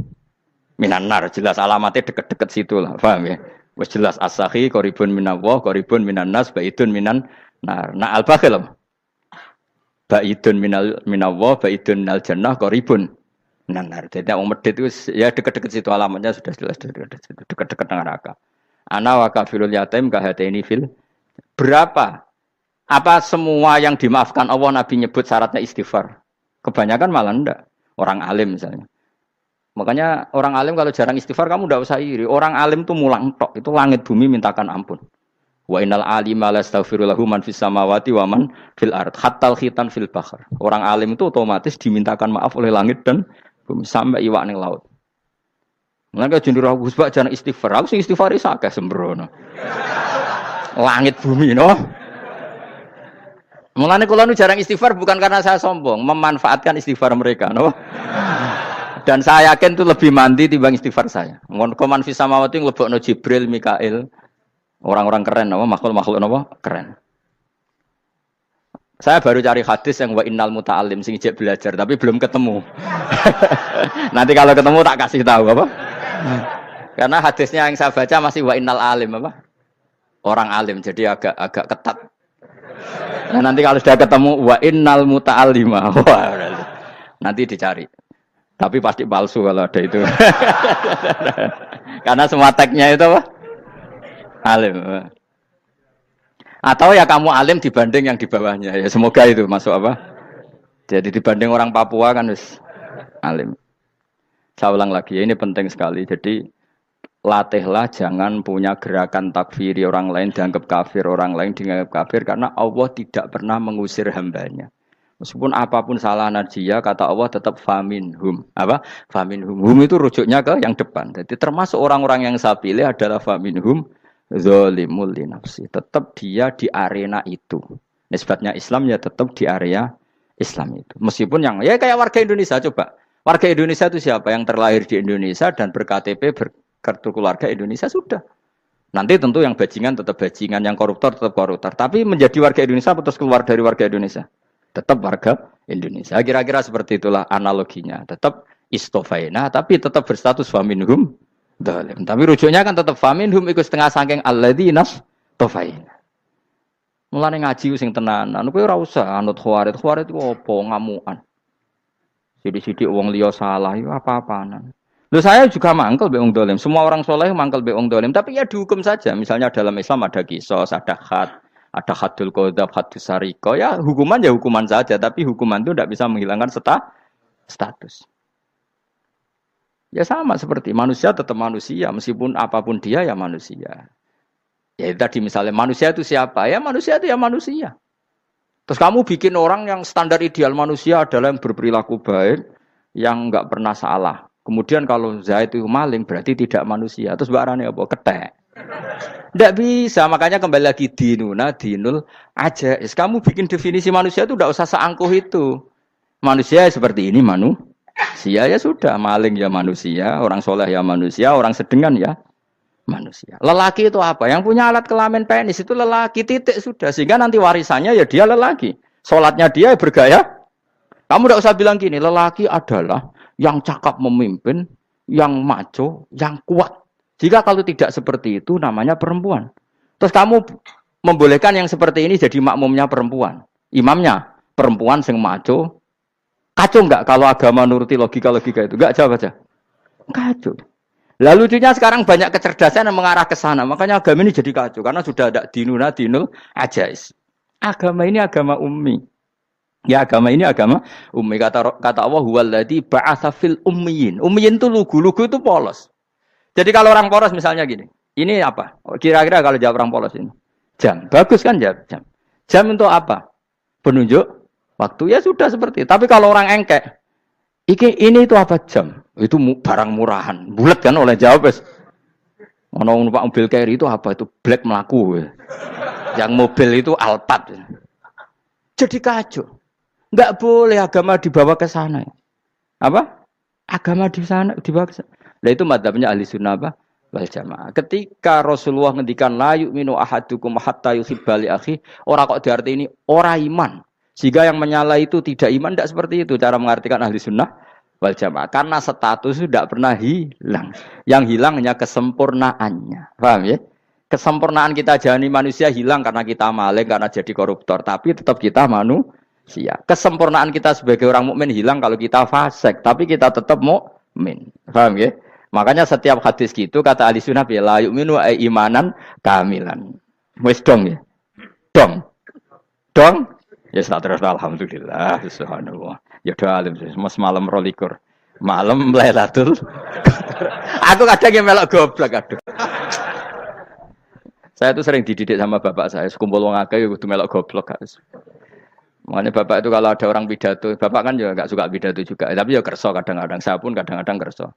minan nar, jelas alamatnya deket-deket situ lah, paham ya? Wis jelas as-sakhi qoribun minallah, qoribun minan nas, baidun minan nar. Nah al-bakhil apa? Baidun minallah, baidun minal jannah, qoribun minan nar. Jadi wong medhit itu ya deket-deket situ alamatnya sudah jelas deket-deket neraka. Ana wa kafilul yatim kahataini fil. Berapa? Apa semua yang dimaafkan Allah Nabi nyebut syaratnya istighfar? Kebanyakan malah enggak. Orang alim misalnya. Makanya orang alim kalau jarang istighfar kamu enggak usah iri. Orang alim tuh mulang tok, itu langit bumi mintakan ampun. Wa innal alima lastaghfiru lahu man fis samawati wa man fil ard hatta khitan fil bahr. Orang alim itu otomatis dimintakan maaf oleh langit dan bumi sampai iwak ning laut. Mulane jenenge Gus Bak jarang istighfar. Aku sing istighfar iki akeh sembrono. Langit bumi no. Mulane kula nu jarang istighfar bukan karena saya sombong, memanfaatkan istighfar mereka, no? Dan saya yakin itu lebih mandi timbang istighfar saya. Ngoman fi samawati nglebokno Jibril, Mikail, orang-orang keren, no? Makhluk-makhluk no? Keren. Saya baru cari hadis yang wa innal muta'allim sing ijek belajar, tapi belum ketemu. Nanti kalau ketemu tak kasih tahu apa? Karena hadisnya yang saya baca masih wa innal alim apa? Orang alim, jadi agak ketat. Nah, nanti kalau sudah ketemu wa innal muta'allima. Wah, nanti dicari. Tapi pasti palsu kalau ada itu. Karena semua tagnya itu apa? Alim. Atau ya kamu alim dibanding yang di bawahnya. Ya semoga itu masuk apa? Jadi dibanding orang Papua kan harus alim. Saya ulang lagi, ini penting sekali. Jadi latihlah jangan punya gerakan takfiri orang lain dianggap kafir, orang lain dianggap kafir karena Allah tidak pernah mengusir hambanya. Meskipun apapun salah najiyah kata Allah tetap faminhum. Apa? Faminhum. Hum itu rujuknya ke yang depan. Jadi termasuk orang-orang yang saya pilih adalah faminhum zalimul li nafsi. Tetap dia di arena itu. Nisbatnya Islam ya tetap di area Islam itu. Meskipun yang ya kayak warga Indonesia coba. Warga Indonesia itu siapa? Yang terlahir di Indonesia dan ber-KTP kartu keluarga Indonesia sudah. Nanti tentu yang bajingan tetap bajingan, yang koruptor tetap koruptor. Tapi menjadi warga Indonesia atau terus keluar dari warga Indonesia? Tetap warga Indonesia. Kira-kira seperti itulah analoginya. Tetap istofaina, tapi tetap berstatus faminhum dalim. Tapi rujuknya kan tetap faminhum ikut setengah saking alladzinas tofaina. Mulane ngaji sing tenanan. Kowe ora usah anut khawarit. Khawarit ku opo ngamukan. Sidik-sidik wong liya salah itu apa-apaan. Loh saya juga mangkel be wong dolim. Semua orang soleh mangkel be wong dolim. Tapi ya dihukum saja. Misalnya dalam Islam ada kisos, ada hadul qadzaf, hadus sariko. Ya hukuman ya hukuman saja. Tapi hukuman itu tidak bisa menghilangkan status. Ya sama seperti manusia tetap manusia. Meskipun apapun dia ya manusia. Ya tadi misalnya manusia itu siapa? Ya manusia itu ya manusia. Terus kamu bikin orang yang standar ideal manusia adalah yang berperilaku baik, yang enggak pernah salah. Kemudian kalau Zaid itu maling berarti tidak manusia. Terus barangnya apa? Ketek. Tidak bisa. Makanya kembali lagi dinul aja. Kamu bikin definisi manusia itu tidak usah seangkuh itu. Manusia seperti ini manusia ya sudah. Maling ya manusia, orang soleh ya manusia, orang sedengan ya manusia. Lelaki itu apa? Yang punya alat kelamin penis itu lelaki titik sudah. Sehingga nanti warisannya ya dia lelaki. Sholatnya dia bergaya. Kamu tidak usah bilang gini. Lelaki adalah yang cakap memimpin, yang maco, yang kuat. Jika kalau tidak seperti itu namanya perempuan. Terus kamu membolehkan yang seperti ini jadi makmumnya perempuan. Imamnya perempuan sing maco. Kacau enggak kalau agama nuruti logika-logika itu? Enggak, jawab aja. Kacau. Lalu lucunya sekarang banyak kecerdasan yang mengarah ke sana. Makanya agama ini jadi kacau karena sudah ada dinul ajais. Agama ini agama ummi. Ya agama ini agama ummi. Kata Allah huwallazi ba'atsa fil ummiyin. Ummiyin itu lugu itu polos. Jadi kalau orang polos misalnya gini. Ini apa? Kira-kira kalau jawab orang polos ini. Jam. Bagus kan jawab jam. Jam untuk apa? Penunjuk waktu. Ya sudah seperti itu. Tapi kalau orang engkek, ini itu apa jam? Itu barang murahan. Bulat kan oleh jawab. Ono numpak mobil carry itu apa? Itu black melaku. Yang mobil itu Alphard. Jadi kacau. Enggak boleh agama dibawa ke sana. Apa? Agama di sana dibawa ke sana. Nah itu madzhabnya ahli sunnah apa? Wal jamaah. Ketika Rasulullah ngendikan la yu'minu ahadukum hatta yuhibba li akhi, ora kok diarti ini ora iman. Sehingga yang menyala itu tidak iman, tidak seperti itu cara mengartikan ahli sunnah wal jamaah. Karena status itu tidak pernah hilang. Yang hilang hanya kesempurnaannya. Paham ya? Kesempurnaan kita jadi manusia hilang karena kita maling, karena jadi koruptor. Tapi tetap kita manusia. Kesempurnaan kita sebagai orang mukmin hilang kalau kita fasik. Tapi kita tetap mukmin. Paham ya? Makanya setiap hadis gitu kata ahli sunnah la yu'minu imanan kamilan. Wis dong ya. Dong. Ya terus alhamdulillah subhanallah. Ya doa alim mas malam 22. Malam Lailatul. Aku kadang yang melok goblok aduh. Saya tuh sering dididik sama bapak saya, sekumpul wong akeh ya kudu melok goblok guys. Makanya bapak itu kalau ada orang pidato, bapak kan juga enggak suka pidato juga, tapi ya kerso kadang-kadang, saya pun kadang-kadang kerso.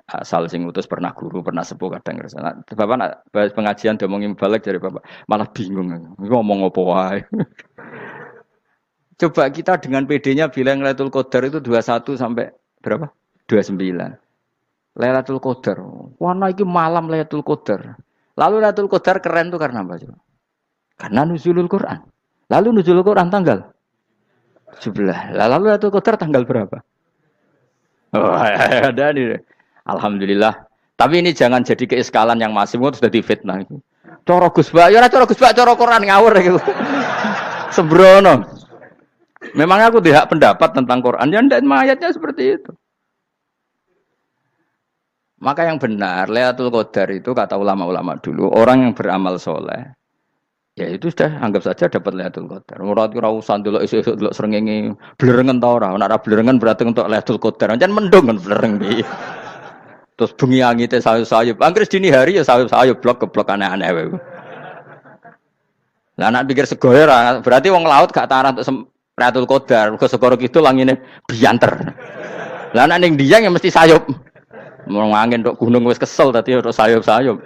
Asal sing utus pernah guru, pernah sepuh kadang kerso. Nah, bapak nak bahas pengajian ngomongin balik dari bapak, malah bingung. Ngomong apa wae. Coba kita dengan PD-nya bilang Lailatul Qadar itu 21 sampai berapa? 29. Lailatul Qadar. Warna iki malam Lailatul Qadar. Lalu Lailatul Qadar keren tuh karena apa? Karena nuzulul Quran. Lalu nuzulul Quran tanggal 17. Lalu Lailatul Qadar tanggal berapa? Oh, ada nih. Alhamdulillah. Tapi ini jangan jadi keiskalan yang masif itu sudah difitnah. Coro Gus Bak, ya coro Gus Bak, coro Quran ngawur gitu. Sembrono. Memang aku tidak pendapat tentang Quran, ya ndak ayatnya seperti itu. Maka yang benar, Lailatul Qadar itu kata ulama-ulama dulu, orang yang beramal soleh, ya itu sudah anggap saja dapat Lailatul Qadar. Ora usah ndelok esuk-esuk ndelok srengenge blerengen ta ora. Nek ora blerengen berarti untuk Lailatul Qadar. Jan mendung kan blereng piye. Terus bengi angite sayup-sayup. Anggere dini hari ya sayup-sayup blok-blok aneh-aneh wae. Lah nek pikir segoyo ora, berarti wong laut gak tarah untuk Lailatul Qadar, ke segoro kidul langine bianter. Lah nek ning Dieng ya mesti sayup. Mau angin tok gunung wis kesel tadi ora sayup-sayup.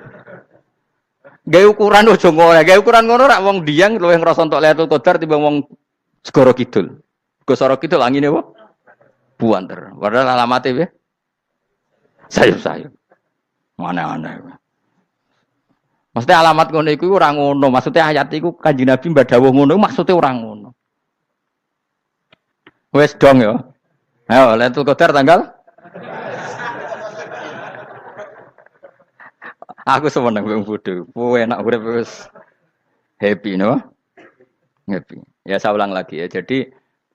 Gawe ukuran ojo ngono, gawe ukuran ngono rak wong Dieng luwih ngrasa entuk Lailatul Qadar timbang wong segoro kidul. Ke segoro kidul angine apa? Buanter. Padahal alamate piye? Sayup-sayup. Mana-mana. Maksudnya alamat ngono iku ora ngono, maksudnya ayat iku Kanjeng Nabi mbadhawuh ngono maksudnya ora ngono. Wes dong ya. Ayo Lailatul Qadar tanggal aku seneng wong bodho. Enak urip wis happy no? Happy. Ya saya ulang lagi ya. Jadi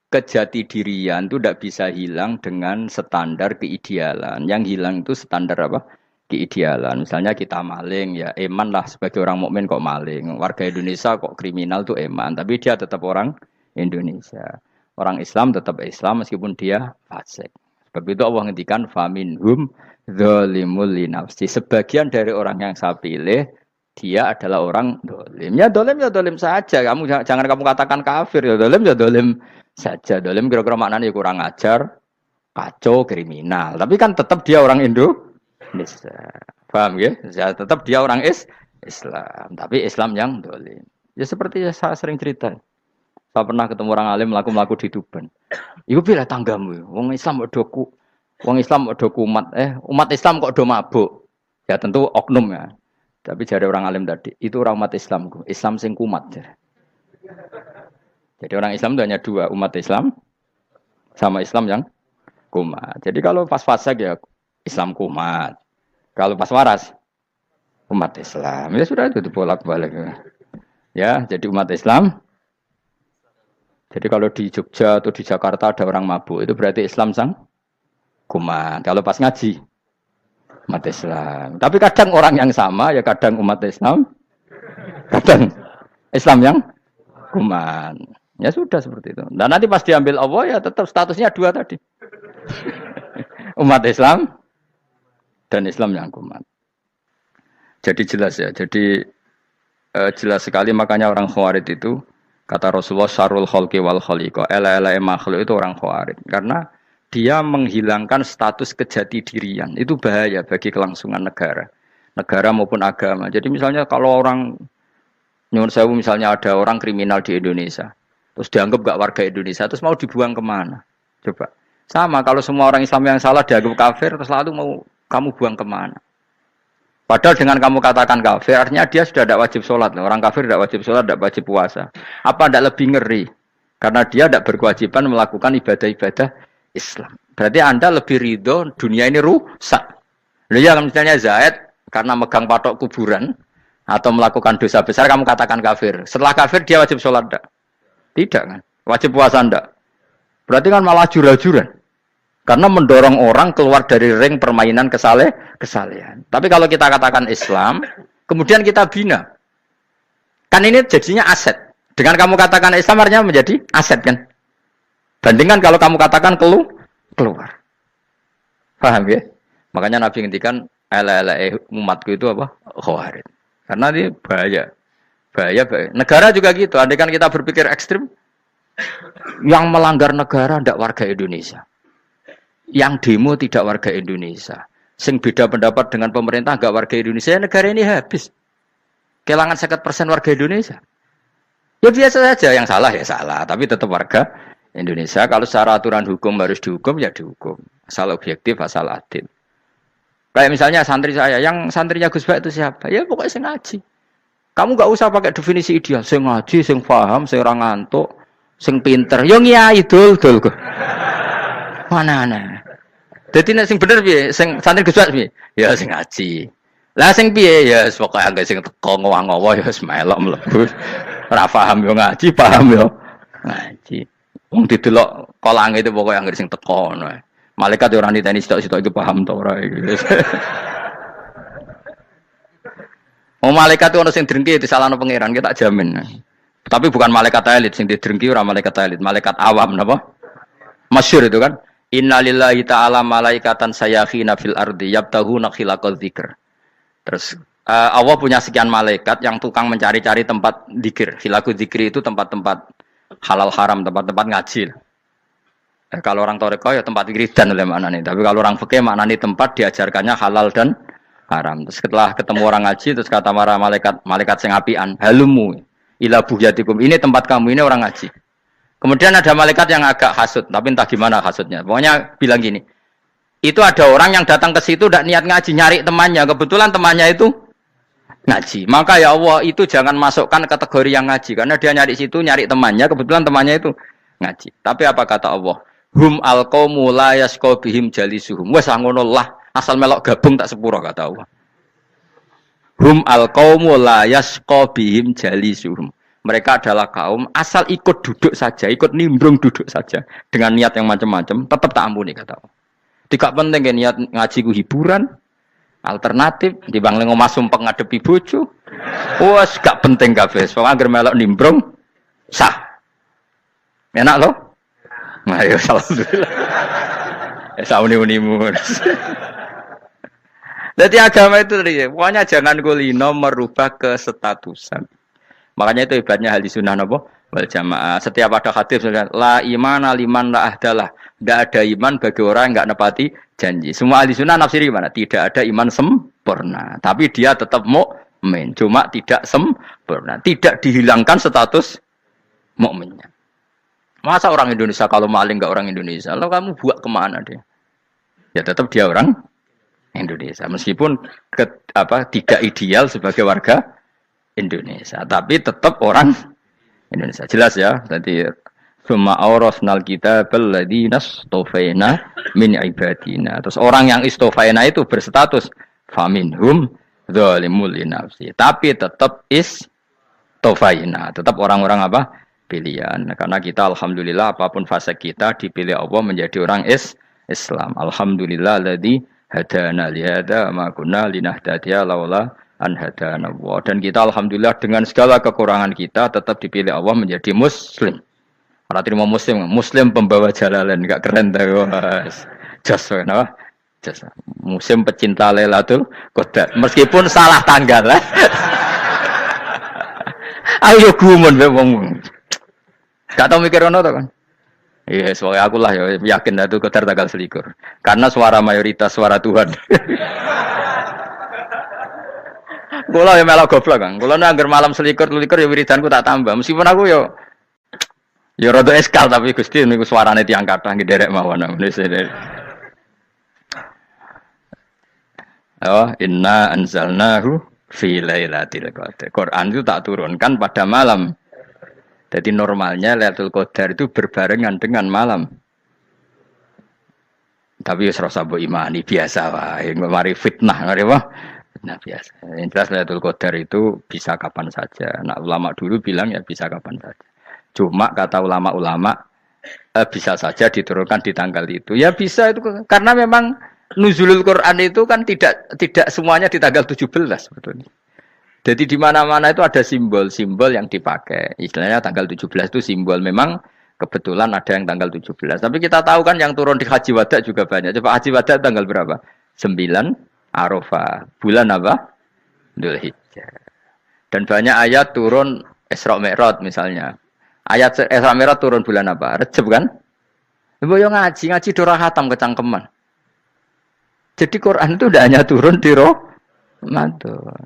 kejati dirian itu tidak bisa hilang dengan standar keidealan. Yang hilang itu standar apa? Keidealan. Misalnya kita maling ya eman lah sebagai orang mukmin kok maling. Warga Indonesia kok kriminal tuh eman, tapi dia tetap orang Indonesia. Orang Islam tetap Islam meskipun dia fasik. Sebab itu Allah ngendikan faminhum zalimul linafsi. Sebagian dari orang yang saya pilih dia adalah orang dolim. Ya dolim saja. Jangan kamu katakan kafir ya dolim saja. Dolim kira-kira maknanya kurang ajar, kacau, kriminal. Tapi kan tetap dia orang Indonesia. Paham ya? Ya tetap dia orang Islam. Tapi Islam yang dolim. Ya seperti saya sering cerita. Saya pernah ketemu orang alim melaku-melaku di Tuban. Iku pilih tanggamu. Wong Islam kok doku. Wong Islam kok doku umat. Umat Islam kok do mabuk. Ya tentu oknum ya. Tapi jari orang alim tadi, itu orang umat Islam. Islam sing kumat. Jadi orang Islam itu hanya dua. Umat Islam sama Islam yang kumat. Jadi kalau pas fasik ya Islam kumat. Kalau pas waras umat Islam. Ya sudah itu bolak-balik. Ya, jadi umat Islam. Jadi kalau di Jogja atau di Jakarta ada orang mabuk, itu berarti Islam sang kumat. Kalau pas ngaji, umat Islam. Tapi kadang orang yang sama ya kadang umat Islam, kadang Islam yang kuman. Ya sudah seperti itu. Dan nanti pas diambil Allah ya tetap statusnya dua tadi. Umat Islam dan Islam yang kuman. Jadi jelas ya. Jadi jelas sekali makanya orang Khawarij itu kata Rasulullah syarrul khalqi wal khaliqa. Ela-ela makhluk itu orang Khawarij karena dia menghilangkan status kejati dirian. Itu bahaya bagi kelangsungan negara maupun agama. Jadi misalnya kalau orang nyuwun sewu misalnya ada orang kriminal di Indonesia, terus dianggap gak warga Indonesia, terus mau dibuang kemana? Coba. Sama kalau semua orang Islam yang salah dianggap kafir, terus lalu mau kamu buang kemana? Padahal dengan kamu katakan kafir, artinya dia sudah tidak wajib sholat. Orang kafir tidak wajib sholat, tidak wajib puasa. Apa tidak lebih ngeri? Karena dia tidak berkewajiban melakukan ibadah-ibadah Islam. Berarti Anda lebih ridho dunia ini rusak. Lalu ya misalnya Zaid karena megang patok kuburan atau melakukan dosa besar kamu katakan kafir. Setelah kafir dia wajib sholat enggak? Tidak kan? Wajib puasa enggak? Berarti kan malah jura-juran. Karena mendorong orang keluar dari ring permainan kesalehan. Tapi kalau kita katakan Islam, kemudian kita bina. Kan ini jadinya aset. Dengan kamu katakan Islam artinya menjadi aset kan? Bandingkan kalau kamu katakan keluar. Paham ya? Makanya Nabi ngendikan ala umatku itu apa? Khawarij. Karena ini bahaya. Bahaya. Negara juga gitu. Andai kan kita berpikir ekstrim, yang melanggar negara tidak warga Indonesia. Yang demo tidak warga Indonesia. Sing beda pendapat dengan pemerintah enggak warga Indonesia, negara ini habis. Kehilangan 50% warga Indonesia. Ya biasa saja, yang salah ya salah, tapi tetap warga Indonesia. Kalau secara aturan hukum harus dihukum ya dihukum. Asal objektif, asal adil. Kayak misalnya santri saya, yang santrinya Gus Bak itu siapa? Ya pokoknya sing ngaji. Kamu enggak usah pakai definisi ideal, sing ngaji, sing paham, sing ora ngantuk, sing pinter. Yo ngiyai dul kok. Mana-mana. Jadi nek sing bener piye? Sing santri Gus Bak piye? Ya sing ngaji. Lah sing piye? Ya pokoke angge sing teko ngowah-ngowah ya wis melok mlebu. Ora paham yo ngaji, paham yo ngaji. Wong didelok kolange itu pokoke angge sing teko ngono. Malaikat yo ora niteni sitok-sitok iki paham ta ora iki. Oh malaikat itu ono sing drengki disalahno pangeran, kita jamin. Tapi bukan malaikat elit sing didrengki ora malaikat elit, malaikat awam napa? Masyhur itu kan. Innalillahi ta'ala malaikatan sayakhina fil ardi yabtahuna khilaqadz dzikr. Terus Allah punya sekian malaikat yang tukang mencari-cari tempat dzikir. Khilaqadz dzikri itu tempat-tempat halal haram, tempat-tempat ngaji. Kalau orang toreko ya tempat wiridan oleh maknanya. Tapi kalau orang fikih maknanya tempat diajarkannya halal dan haram. Terus setelah ketemu orang ngaji terus kata para malaikat sing apian, halumu ila buhyatikum. Ini tempat kamu, ini orang ngaji. Kemudian ada malaikat yang agak hasud, tapi entah gimana hasudnya. Pokoknya bilang gini, itu ada orang yang datang ke situ tidak niat ngaji, nyari temannya. Kebetulan temannya itu ngaji. Maka ya Allah itu jangan masukkan kategori yang ngaji, karena dia nyari situ, nyari temannya. Kebetulan temannya itu ngaji. Tapi apa kata Allah? Hum alqaumu la yasqa bihim jalisuhum. Wes ngono lah, asal melok gabung tak sepuro kata Allah. Hum alqaumu la yasqa bihim jalisuhum. Mereka adalah kaum asal ikut duduk saja, ikut nimbrung duduk saja dengan niat yang macam-macam, tetap tak ampuni kata Allah. Tidak penting kan niat ngaji ku hiburan, alternatif, dibanding ngomong sumpah ngadepi bojo. Wes gak penting kabeh. Pokoke anggere melok nimbrung sah. Enak loh? Nah, ya alhamdulillah. Sauni-unimu. Jadi agama itu tadi, pokoknya jangan kulino merubah kesestatusan. Makanya itu hebatnya ahli sunnah napa wal jamaah. Setiap ada hadis la imana liman la ahdalah. Tidak ada iman bagi orang yang enggak nepati janji. Semua ahli sunnah nafsiri gimana? Tidak ada iman sempurna, tapi dia tetap mukmin, cuma tidak sempurna. Tidak dihilangkan status mukminnya. Masa orang Indonesia kalau maling enggak orang Indonesia? Lalu kamu buat kemana dia? Ya tetap dia orang Indonesia. Meskipun tidak ideal sebagai warga Indonesia, tapi tetap orang Indonesia. Jelas ya. Tadi summa awrasnal kitabal ladzina istofaina min ibadina. Terus orang yang istofaina itu berstatus faminhum zalimul linafsi. Tapi tetap istofaina, tetap orang-orang apa? Pilihan. Karena kita alhamdulillah apapun fase kita dipilih Allah menjadi orang Islam. Alhamdulillah alladzi hadana li hada ma kunna linahtadiya laula an hadana Allah. Dan kita alhamdulillah dengan segala kekurangan kita tetap dipilih Allah menjadi muslim. Para terima muslim pembawa jalalain, enggak keren dah. Jas kenapa? Jas. Muslim pecinta Lailatul Qadar. Meskipun salah tanggal. Ayo gumun be wong. Gak tau mikir ono to kan? Iya, soalnya aku lah ya yakin Lailatul Qadar tanggal 21. Karena suara mayoritas suara Tuhan. Kula ya melok goblok kan. Kula nek anggar malam 21 ya wiridanku tak tambah. Meskipun aku ya rada eskal tapi Gusti niku suarane tiyang kathah ngederek mawon. Oh, inna anzalnahu fi lailatul qadar. Quran itu tak turunkan pada malam. Jadi normalnya Lailatul Qadar itu berbarengan dengan malam. Tapi wis rasa mbok imani biasa wae, mari fitnah ngene apa? Fitnah biasa. Yang jelas Lailatul Qadar itu bisa kapan saja. Nah, ulama dulu bilang ya bisa kapan saja. Cuma kata ulama-ulama bisa saja diturunkan di tanggal itu. Ya bisa itu karena memang nuzulul Quran itu kan tidak semuanya di tanggal 17 sebetulnya. Jadi di mana-mana itu ada simbol-simbol yang dipakai. Istilahnya tanggal 17 itu simbol. Memang kebetulan ada yang tanggal 17. Tapi kita tahu kan yang turun di Haji Wada juga banyak. Coba Haji Wada tanggal berapa? 9 Arafah. Bulan apa? Dzulhijjah. Dan banyak ayat turun Isra Mi'raj misalnya. Ayat Isra Mi'raj turun bulan apa? Rejab kan? Ibu yang ngaji dora khatam kecangkeman. Jadi Quran itu tidak hanya turun di Ramadan.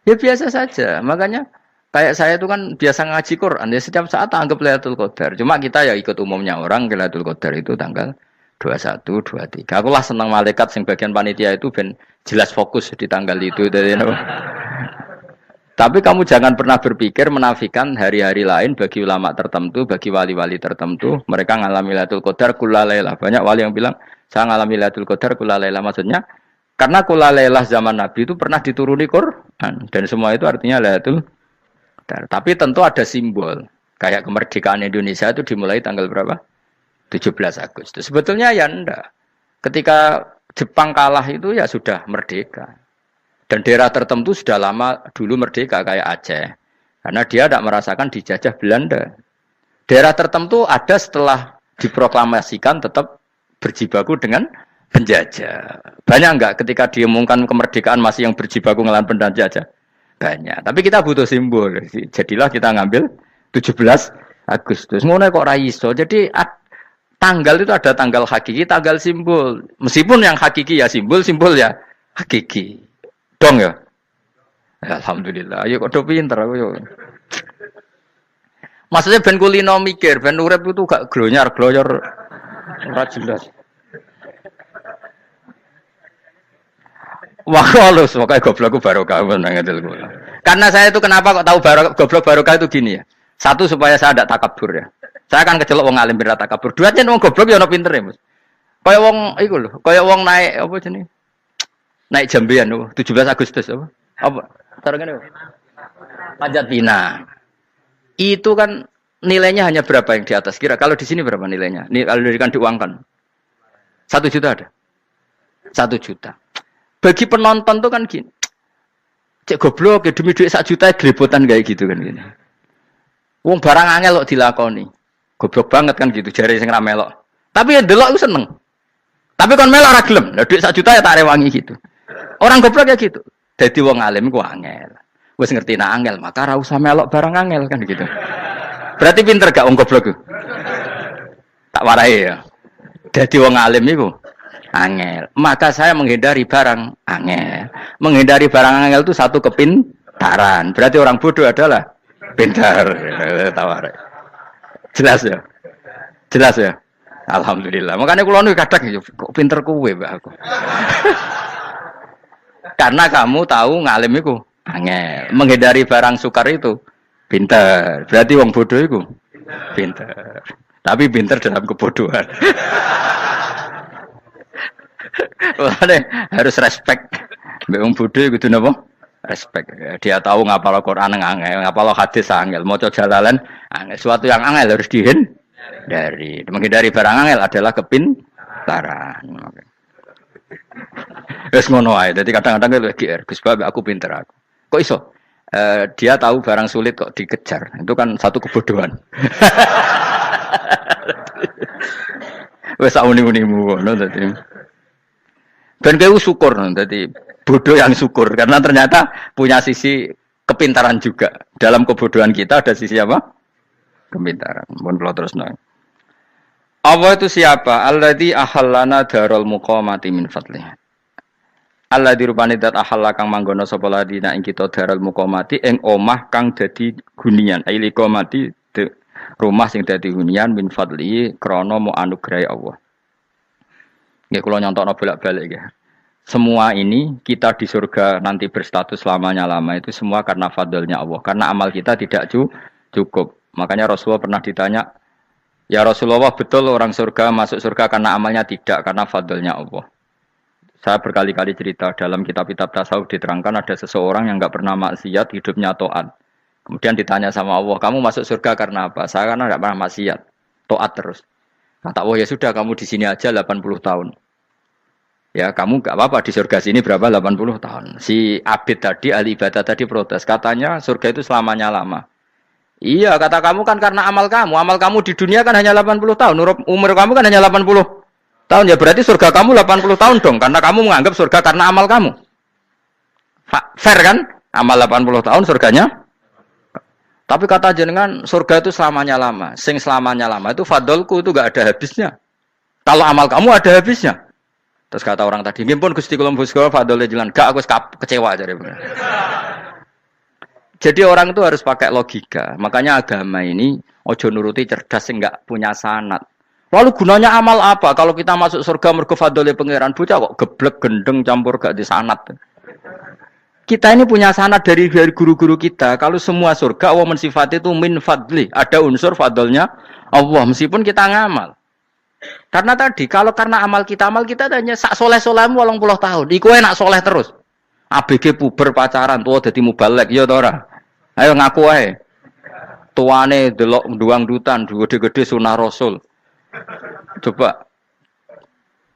Ya biasa saja, makanya kayak saya itu kan biasa ngaji Quran, ya setiap saat anggap Lailatul Qadar. Cuma kita ya ikut umumnya orang, Lailatul Qadar itu tanggal 21, 23. Aku lah senang malaikat sing bagian panitia itu ben jelas fokus di tanggal itu. Tapi kamu jangan pernah berpikir menafikan hari-hari lain bagi ulama tertentu, bagi wali-wali tertentu. Mereka ngalami Lailatul Qadar kulalailah. Banyak wali yang bilang, saya ngalami Lailatul Qadar kulalailah. Maksudnya, karena kulalailah zaman Nabi itu pernah dituruni Quran. Dan semua itu artinya Lailatul Qadar. Tapi tentu ada simbol. Kayak kemerdekaan Indonesia itu dimulai tanggal berapa? 17 Agustus. Sebetulnya ya enggak. Ketika Jepang kalah itu ya sudah merdeka. Dan daerah tertentu sudah lama dulu merdeka kayak Aceh. Karena dia tidak merasakan dijajah Belanda. Daerah tertentu ada setelah diproklamasikan tetap berjibaku dengan penjajah. Banyak enggak ketika diumumkan kemerdekaan masih yang berjibaku ngelawan penjajah? Banyak. Tapi kita butuh simbol. Jadilah kita ngambil 17 Agustus. Ngono kok ra iso. Jadi tanggal itu ada tanggal hakiki, tanggal simbol. Meskipun yang hakiki ya simbol ya hakiki. Dong ya? Alhamdulillah. Ayo kok pinter aku yo. Maksudnya ben kulino mikir, ben urip itu gak glonyar-glonyor ora jelas. Wah, halus, makanya goblokku barokah menangatil kula. Karena saya itu kenapa kok tahu goblok barokah itu gini ya. Satu supaya saya tidak takabur ya. Saya akan kecelok wong alim berat takabur. Dua aja wong goblok ya ono pinter ya, Mas. Kaya wong iku lho, kaya wong naik apa jenenge? Naik jambean lho, 17 Agustus apa? Apa? Tarengane. Panjat Pinang. Itu kan nilainya hanya berapa yang di atas? Kira kalau di sini berapa nilainya? Kalau diberikan diuangkan. 1 juta ada. 1 juta. Bagi penonton tuh kan gini. Cek goblok ya demi duit 1 juta grebotan kayak gitu kan gini. Wong barang angel kok dilakoni. Goblok banget kan gitu jare sing ra melok. Tapi ya delok aku seneng. Tapi kon melok ora gelem. Lah duit 1 juta ya tak rewangi gitu. Orang goblok ya gitu. Dadi wong alim ku angel. Wis ngerti nak angel maka ora usah melok barang angel kan gitu. Berarti pinter gak wong goblok ku? Tak warai ya. Dadi wong alim iku angel. Maka saya menghindari barang angel. Menghindari barang angel itu satu kepintaran. Berarti orang bodoh adalah pintar. Tawarai. Jelas ya? Jelas ya? Alhamdulillah. Makanya kula nu kadang kok pinter kowe, Mbak aku. Karena kamu tahu ngalim iku angel. Menghindari barang sukar itu pintar. Berarti wong bodoh iku pintar. Tapi pintar dalam kebodohan. Makanya harus respect. Mbak wong bodoh kudu napa? Respect. Dia tahu ngapal Quran angel, ngapal hadis angel, maca jalalan angel. Suatu yang angel harus menghindari barang angel adalah kepintaran. Wes ngono ae. Dadi kadang-kadang lu GR, Gus Bab aku pinter aku. Kok iso? Dia tahu barang sulit kok dikejar. Itu kan satu kebodohan. Wes sak uni-unimu ngono dadi. Ben kowe syukur dadi bodoh yang syukur karena ternyata punya sisi kepintaran juga. Dalam kebodohan kita ada sisi apa? Kepintaran. Mohon kula terusno. Allah itu siapa? Alladzi ahallana darul muqamati min fadlih. Allah dirupani dat ahalla kang manggono sapa ladina ing kita daral muqamati ing omah kang dadi hunian aili qamati rumah sing dadi hunian min fadli krana mu anugrahe Allah. Nggih kula nyontokno bolak-balik nggih. Semua ini kita di surga nanti berstatus lamanya-lama itu semua karena fadlnya Allah. Karena amal kita tidak cukup. Makanya Rasulullah pernah ditanya, "Ya Rasulullah, betul orang surga masuk surga karena amalnya tidak karena fadlnya Allah?" Saya berkali-kali cerita dalam kitab-kitab tasawuf diterangkan ada seseorang yang enggak pernah maksiat, hidupnya taat. Kemudian ditanya sama Allah, "Kamu masuk surga karena apa?" "Saya karena enggak pernah maksiat, taat terus." Kata Allah, "Ya sudah, kamu di sini aja 80 tahun." Ya, kamu enggak apa-apa di surga sini berapa 80 tahun. Si Abid tadi, ahli ibadah tadi protes, katanya surga itu selamanya lama. Iya, kata kamu kan karena amal kamu di dunia kan hanya 80 tahun, umur kamu kan hanya 80 tahun, ya berarti surga kamu 80 tahun dong, karena kamu menganggap surga karena amal kamu. Fair kan? Amal 80 tahun surganya. Tapi kata jenengan surga itu selamanya lama. Sing selamanya lama itu fadolku itu gak ada habisnya. Kalau amal kamu ada habisnya. Terus kata orang tadi, "Ngimpun Gusti kula mbusga fadole jalan." Gak, aku kecewa jare. Jadi orang itu harus pakai logika. Makanya agama ini ojo nuruti cerdas sing gak punya sanad. Lalu gunanya amal apa? Kalau kita masuk surga mergo fadhole pangeran, bocah kok geblek gendeng campur gak disanad. Kita ini punya sanad dari guru-guru kita. Kalau semua surga Allah mensifati itu min fadli, ada unsur fadlnya Allah meskipun kita ngamal. Karena tadi kalau karena amal kita hanya sak soleh-solehmu 80 tahun. Iku enak soleh terus. ABG puber pacaran tua dadi mubalek ya ta ora? Ayo ngaku ae. Tuane delok nduang dutan, gede-gede sunah Rasul. Coba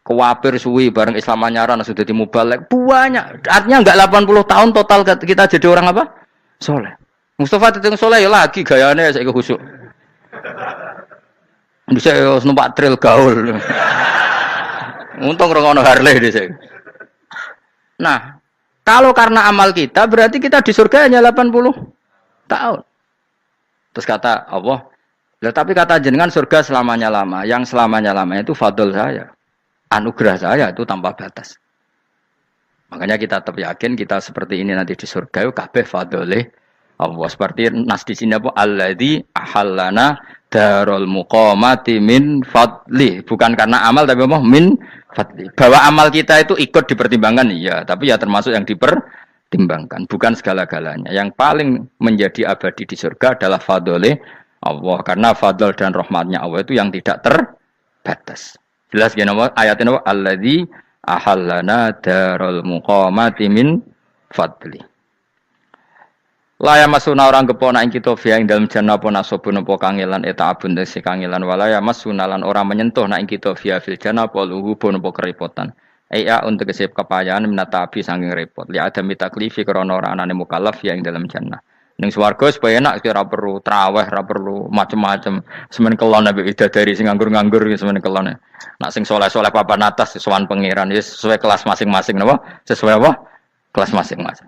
kuwapir suwi bareng Islam anyaran sudah dimubalek banyak. Artinya enggak 80 tahun total kita jadi orang apa? Soleh. Mustafa teteng soleh ya lagi gayane saiki khusuk. Bisa numpak trail gaul. Untung ngrungono Harley dhisik. Nah, kalau karena amal kita berarti kita di surga hanya 80 tahun. Terus kata Allah, "Lah tapi kata jenengan surga selamanya lama. Yang selamanya lama itu fadl saya. Anugerah saya itu tanpa batas." Makanya kita tetap yakin kita seperti ini nanti di surga itu kabeh fadlih Allah. Seperti nas di sini apa? Alladzi ahallana darul muqamati min fadli. Bukan karena amal tapi apa? Min fadli. Bahwa amal kita itu ikut dipertimbangkan iya, tapi ya termasuk yang dipertimbangkan, bukan segala-galanya. Yang paling menjadi abadi di surga adalah fadlih Allah, karena fadl dan rahmatnya Allah itu yang tidak terbatas. Jelas gini ayatnya apa? Alladzi ahallana darul muqamati min fadli. Laya masuna orang kepona ing kita via ing dalam jannah apa nasobun apa kangelan eta abun desi kangelan walaya masuna lan orang menyentuh nak ing kita via fil jannah apa luhubun apa kerepotan. Iya untuk kesep kepayaan minata api saking repot. Li ada mitaklifi krana ora anane mukallaf via ing dalam jannah. Ning swarga supaya enak ora perlu traweh, ora perlu macam-macam. Semen kelon nabi dari sing nganggur-nganggur semen kelon. Nak sing saleh-saleh papan atas sowan pangeran wis sesuai kelas masing-masing napa? Sesuai apa? Kelas masing-masing.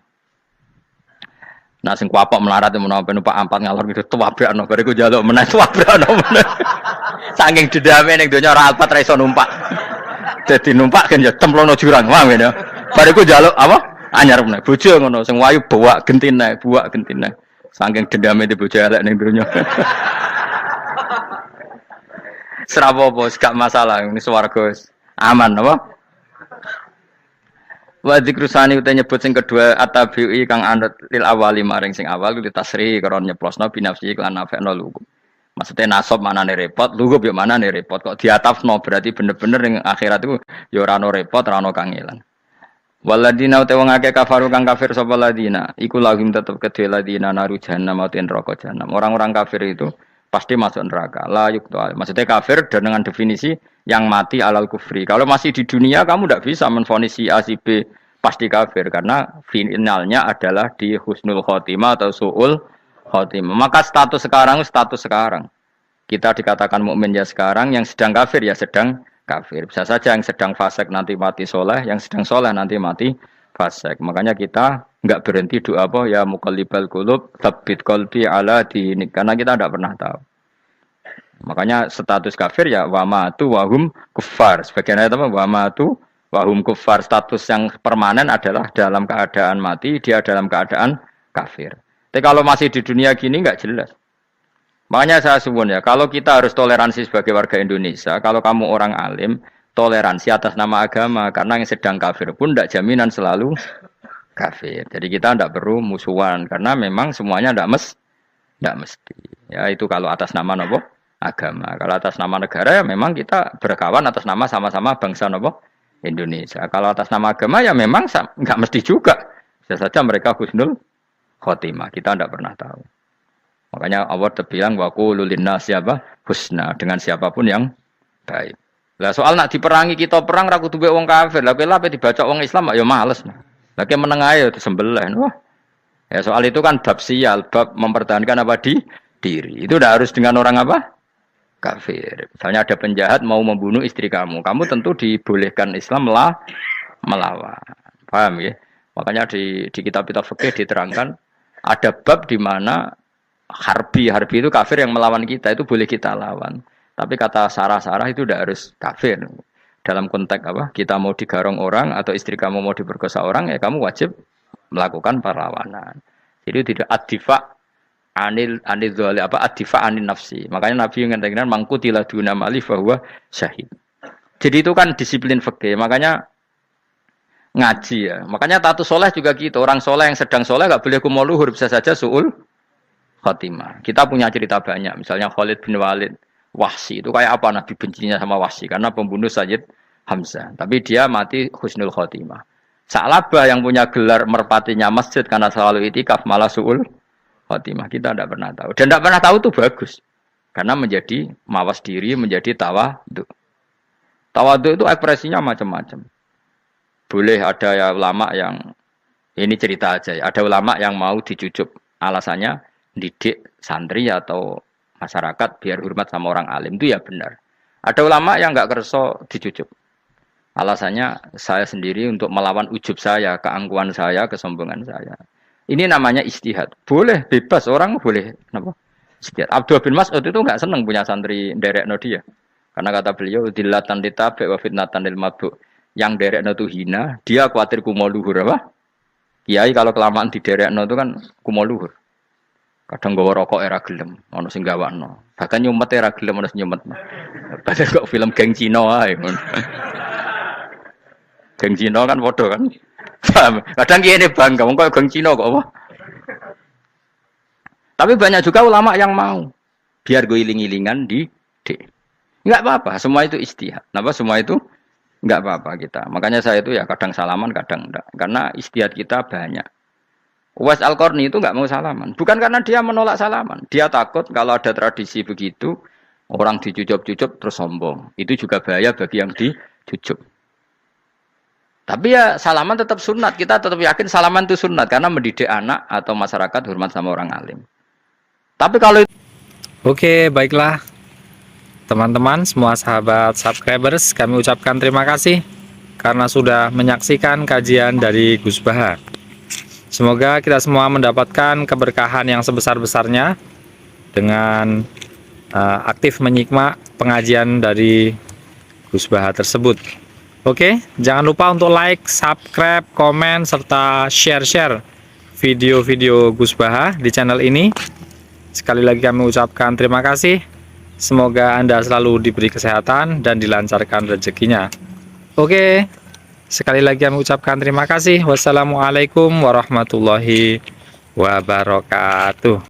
Nah sing kuapok melarat menawa numpak ampat ngalor gitu tuwabrakno bariku njaluk meneh tuwabrakno meneh. Saking dendame ning donya ora alpat ra iso numpak. Dadi numpak kan ya templono jurang wae ya. Bariku njaluk apa? Anyar meneh. Bojo ngono sing wayu buak gentine. Saking dendame di bojo elek ning donya. Serapopo gak masalah ini swarga aman apa? Wa dzikrusani uta nyebut sing kedua atabi'i kang anut lil awali maring sing awal li tasri karo nyeplosno binafsi lan nafekno lugu. Maksudnya nasab manane repot, lugu yo manane repot kok diatafno berarti bener-bener ning akhirat iku ya ora ono repot, ora ono kangelan. Waladina uta wong akeh kafaru kang kafir sapa ladina, iku lahum tetep kedhe ladina naru jahannam mauten neraka jahannam. Orang-orang kafir itu pasti masuk neraka. La yuqtal. Maksudnya kafir dan dengan definisi yang mati alal kufri. Kalau masih di dunia kamu tidak bisa menvonis si A si B pasti kafir karena finalnya adalah di husnul khotimah atau suul khotimah. Maka status sekarang. Kita dikatakan mukmin ya sekarang, yang sedang kafir ya sedang kafir. Bisa saja yang sedang fasik nanti mati soleh, yang sedang soleh nanti mati fasik. Makanya kita enggak berhenti doa apa ya muqallibal qulub tsabbit qalbi ala dinik, karena kita tidak pernah tahu. Makanya status kafir ya wamatu wahum kufar. Sebagian ayat apa wamatu wahum kufar, status yang permanen adalah dalam keadaan mati, dia dalam keadaan kafir. Tapi kalau masih di dunia gini enggak jelas. Makanya saya suwun ya, kalau kita harus toleransi sebagai warga Indonesia, kalau kamu orang alim, toleransi atas nama agama, karena yang sedang kafir pun tidak jaminan selalu kafir. Jadi kita tidak perlu musuhan, karena memang semuanya tidak mesti. Ya itu kalau atas nama nopo agama. Kalau atas nama negara ya memang kita berkawan atas nama sama-sama bangsa nopo Indonesia. Kalau atas nama agama ya memang nggak mesti juga. Bisa saja mereka husnul khotimah. Kita tidak pernah tahu. Makanya Allah terbilang waqulu linnas siapa husna, dengan siapapun yang baik. Lah soal nak diperangi kita perang ra kudu wong kafir. Lah kowe dibaca wong Islam ya males. Lah ke meneng ae disembelih. Wah. Ya soal itu kan bab sial, bab mempertahankan apa di diri. Itu udah harus dengan orang apa? Kafir. Misalnya ada penjahat mau membunuh istri kamu. Kamu tentu dibolehkan Islam melawan. Paham ya? Makanya di kitab-kitab fikih diterangkan ada bab di mana harbi itu kafir yang melawan kita, itu boleh kita lawan. Tapi kata sarah-sarah itu udah harus kafir. Dalam konteks apa? Kita mau digarong orang atau istri kamu mau diperkosa orang, ya kamu wajib melakukan perlawanan. Jadi tidak adifa anil dzali apa adifa anil nafsi. Makanya Nabi yang mengatakan mangkutila duna mali bahwa syahid. Jadi itu kan disiplin fikih. Makanya ngaji ya. Makanya tatus soleh juga gitu. Orang soleh yang sedang soleh enggak boleh kumo luhur, bisa saja suul khotimah. Kita punya cerita banyak. Misalnya Khalid bin Walid, Wahsy itu kayak apa Nabi bencinya sama Wahsy karena pembunuh Sayyid Hamzah. Tapi dia mati husnul khotimah. Sa'labah yang punya gelar merpatinya masjid karena selalu itikaf malah suul khotimah. Kita tidak pernah tahu. Dan tidak pernah tahu itu bagus. Karena menjadi mawas diri, menjadi tawadhu. Tawadhu itu ekspresinya macam-macam. Boleh ada ya ulama yang ini cerita aja ya. Ada ulama yang mau dicucup. Alasannya didik santri atau masyarakat biar hormat sama orang alim, itu ya benar. Ada ulama yang enggak kerso dicucup. Alasannya saya sendiri untuk melawan ujub saya, keangkuhan saya, kesombongan saya. Ini namanya istihad. Boleh, bebas, orang boleh. Kenapa? Istihad. Abdullah bin Mas'ud itu enggak senang punya santri nderekno dia. Karena kata beliau, dillatan litabi wa fitnatan lil mabdu. Yang nderekno itu hina, dia khawatir kumo luhur apa? Kiai kalau kelamaan diderekno itu kan kumo luhur. Kadang gawa rokok era gelem, ono sing gawakno. Bahkan nyumet era gelem ono sing nyumet. Padahal kok film geng Cina ae. Geng Cina kan padha kan. Kadang kene bangga wong kok geng Cina kok apa. Tapi banyak juga ulama yang mau biar gue iling-ilingan di enggak apa-apa, semua itu istihad. Napa semua itu enggak apa-apa kita. Makanya saya itu ya kadang salaman, kadang enggak. Karena istihad kita banyak. Uwais Al-Qarni itu enggak mau salaman. Bukan karena dia menolak salaman. Dia takut kalau ada tradisi begitu, orang dicucup-cucup terus sombong. Itu juga bahaya bagi yang dicucup. Tapi ya salaman tetap sunat. Kita tetap yakin salaman itu sunat. Karena mendidik anak atau masyarakat hormat sama orang alim. Tapi kalau Oke, baiklah. Teman-teman, semua sahabat subscribers, kami ucapkan terima kasih karena sudah menyaksikan kajian dari Gus Baha. Semoga kita semua mendapatkan keberkahan yang sebesar-besarnya dengan aktif menyimak pengajian dari Gus Baha tersebut. Oke, jangan lupa untuk like, subscribe, komen, serta share video-video Gus Baha di channel ini. Sekali lagi kami ucapkan terima kasih. Semoga Anda selalu diberi kesehatan dan dilancarkan rezekinya. Oke. Sekali lagi kami ucapkan terima kasih. Wassalamualaikum warahmatullahi wabarakatuh.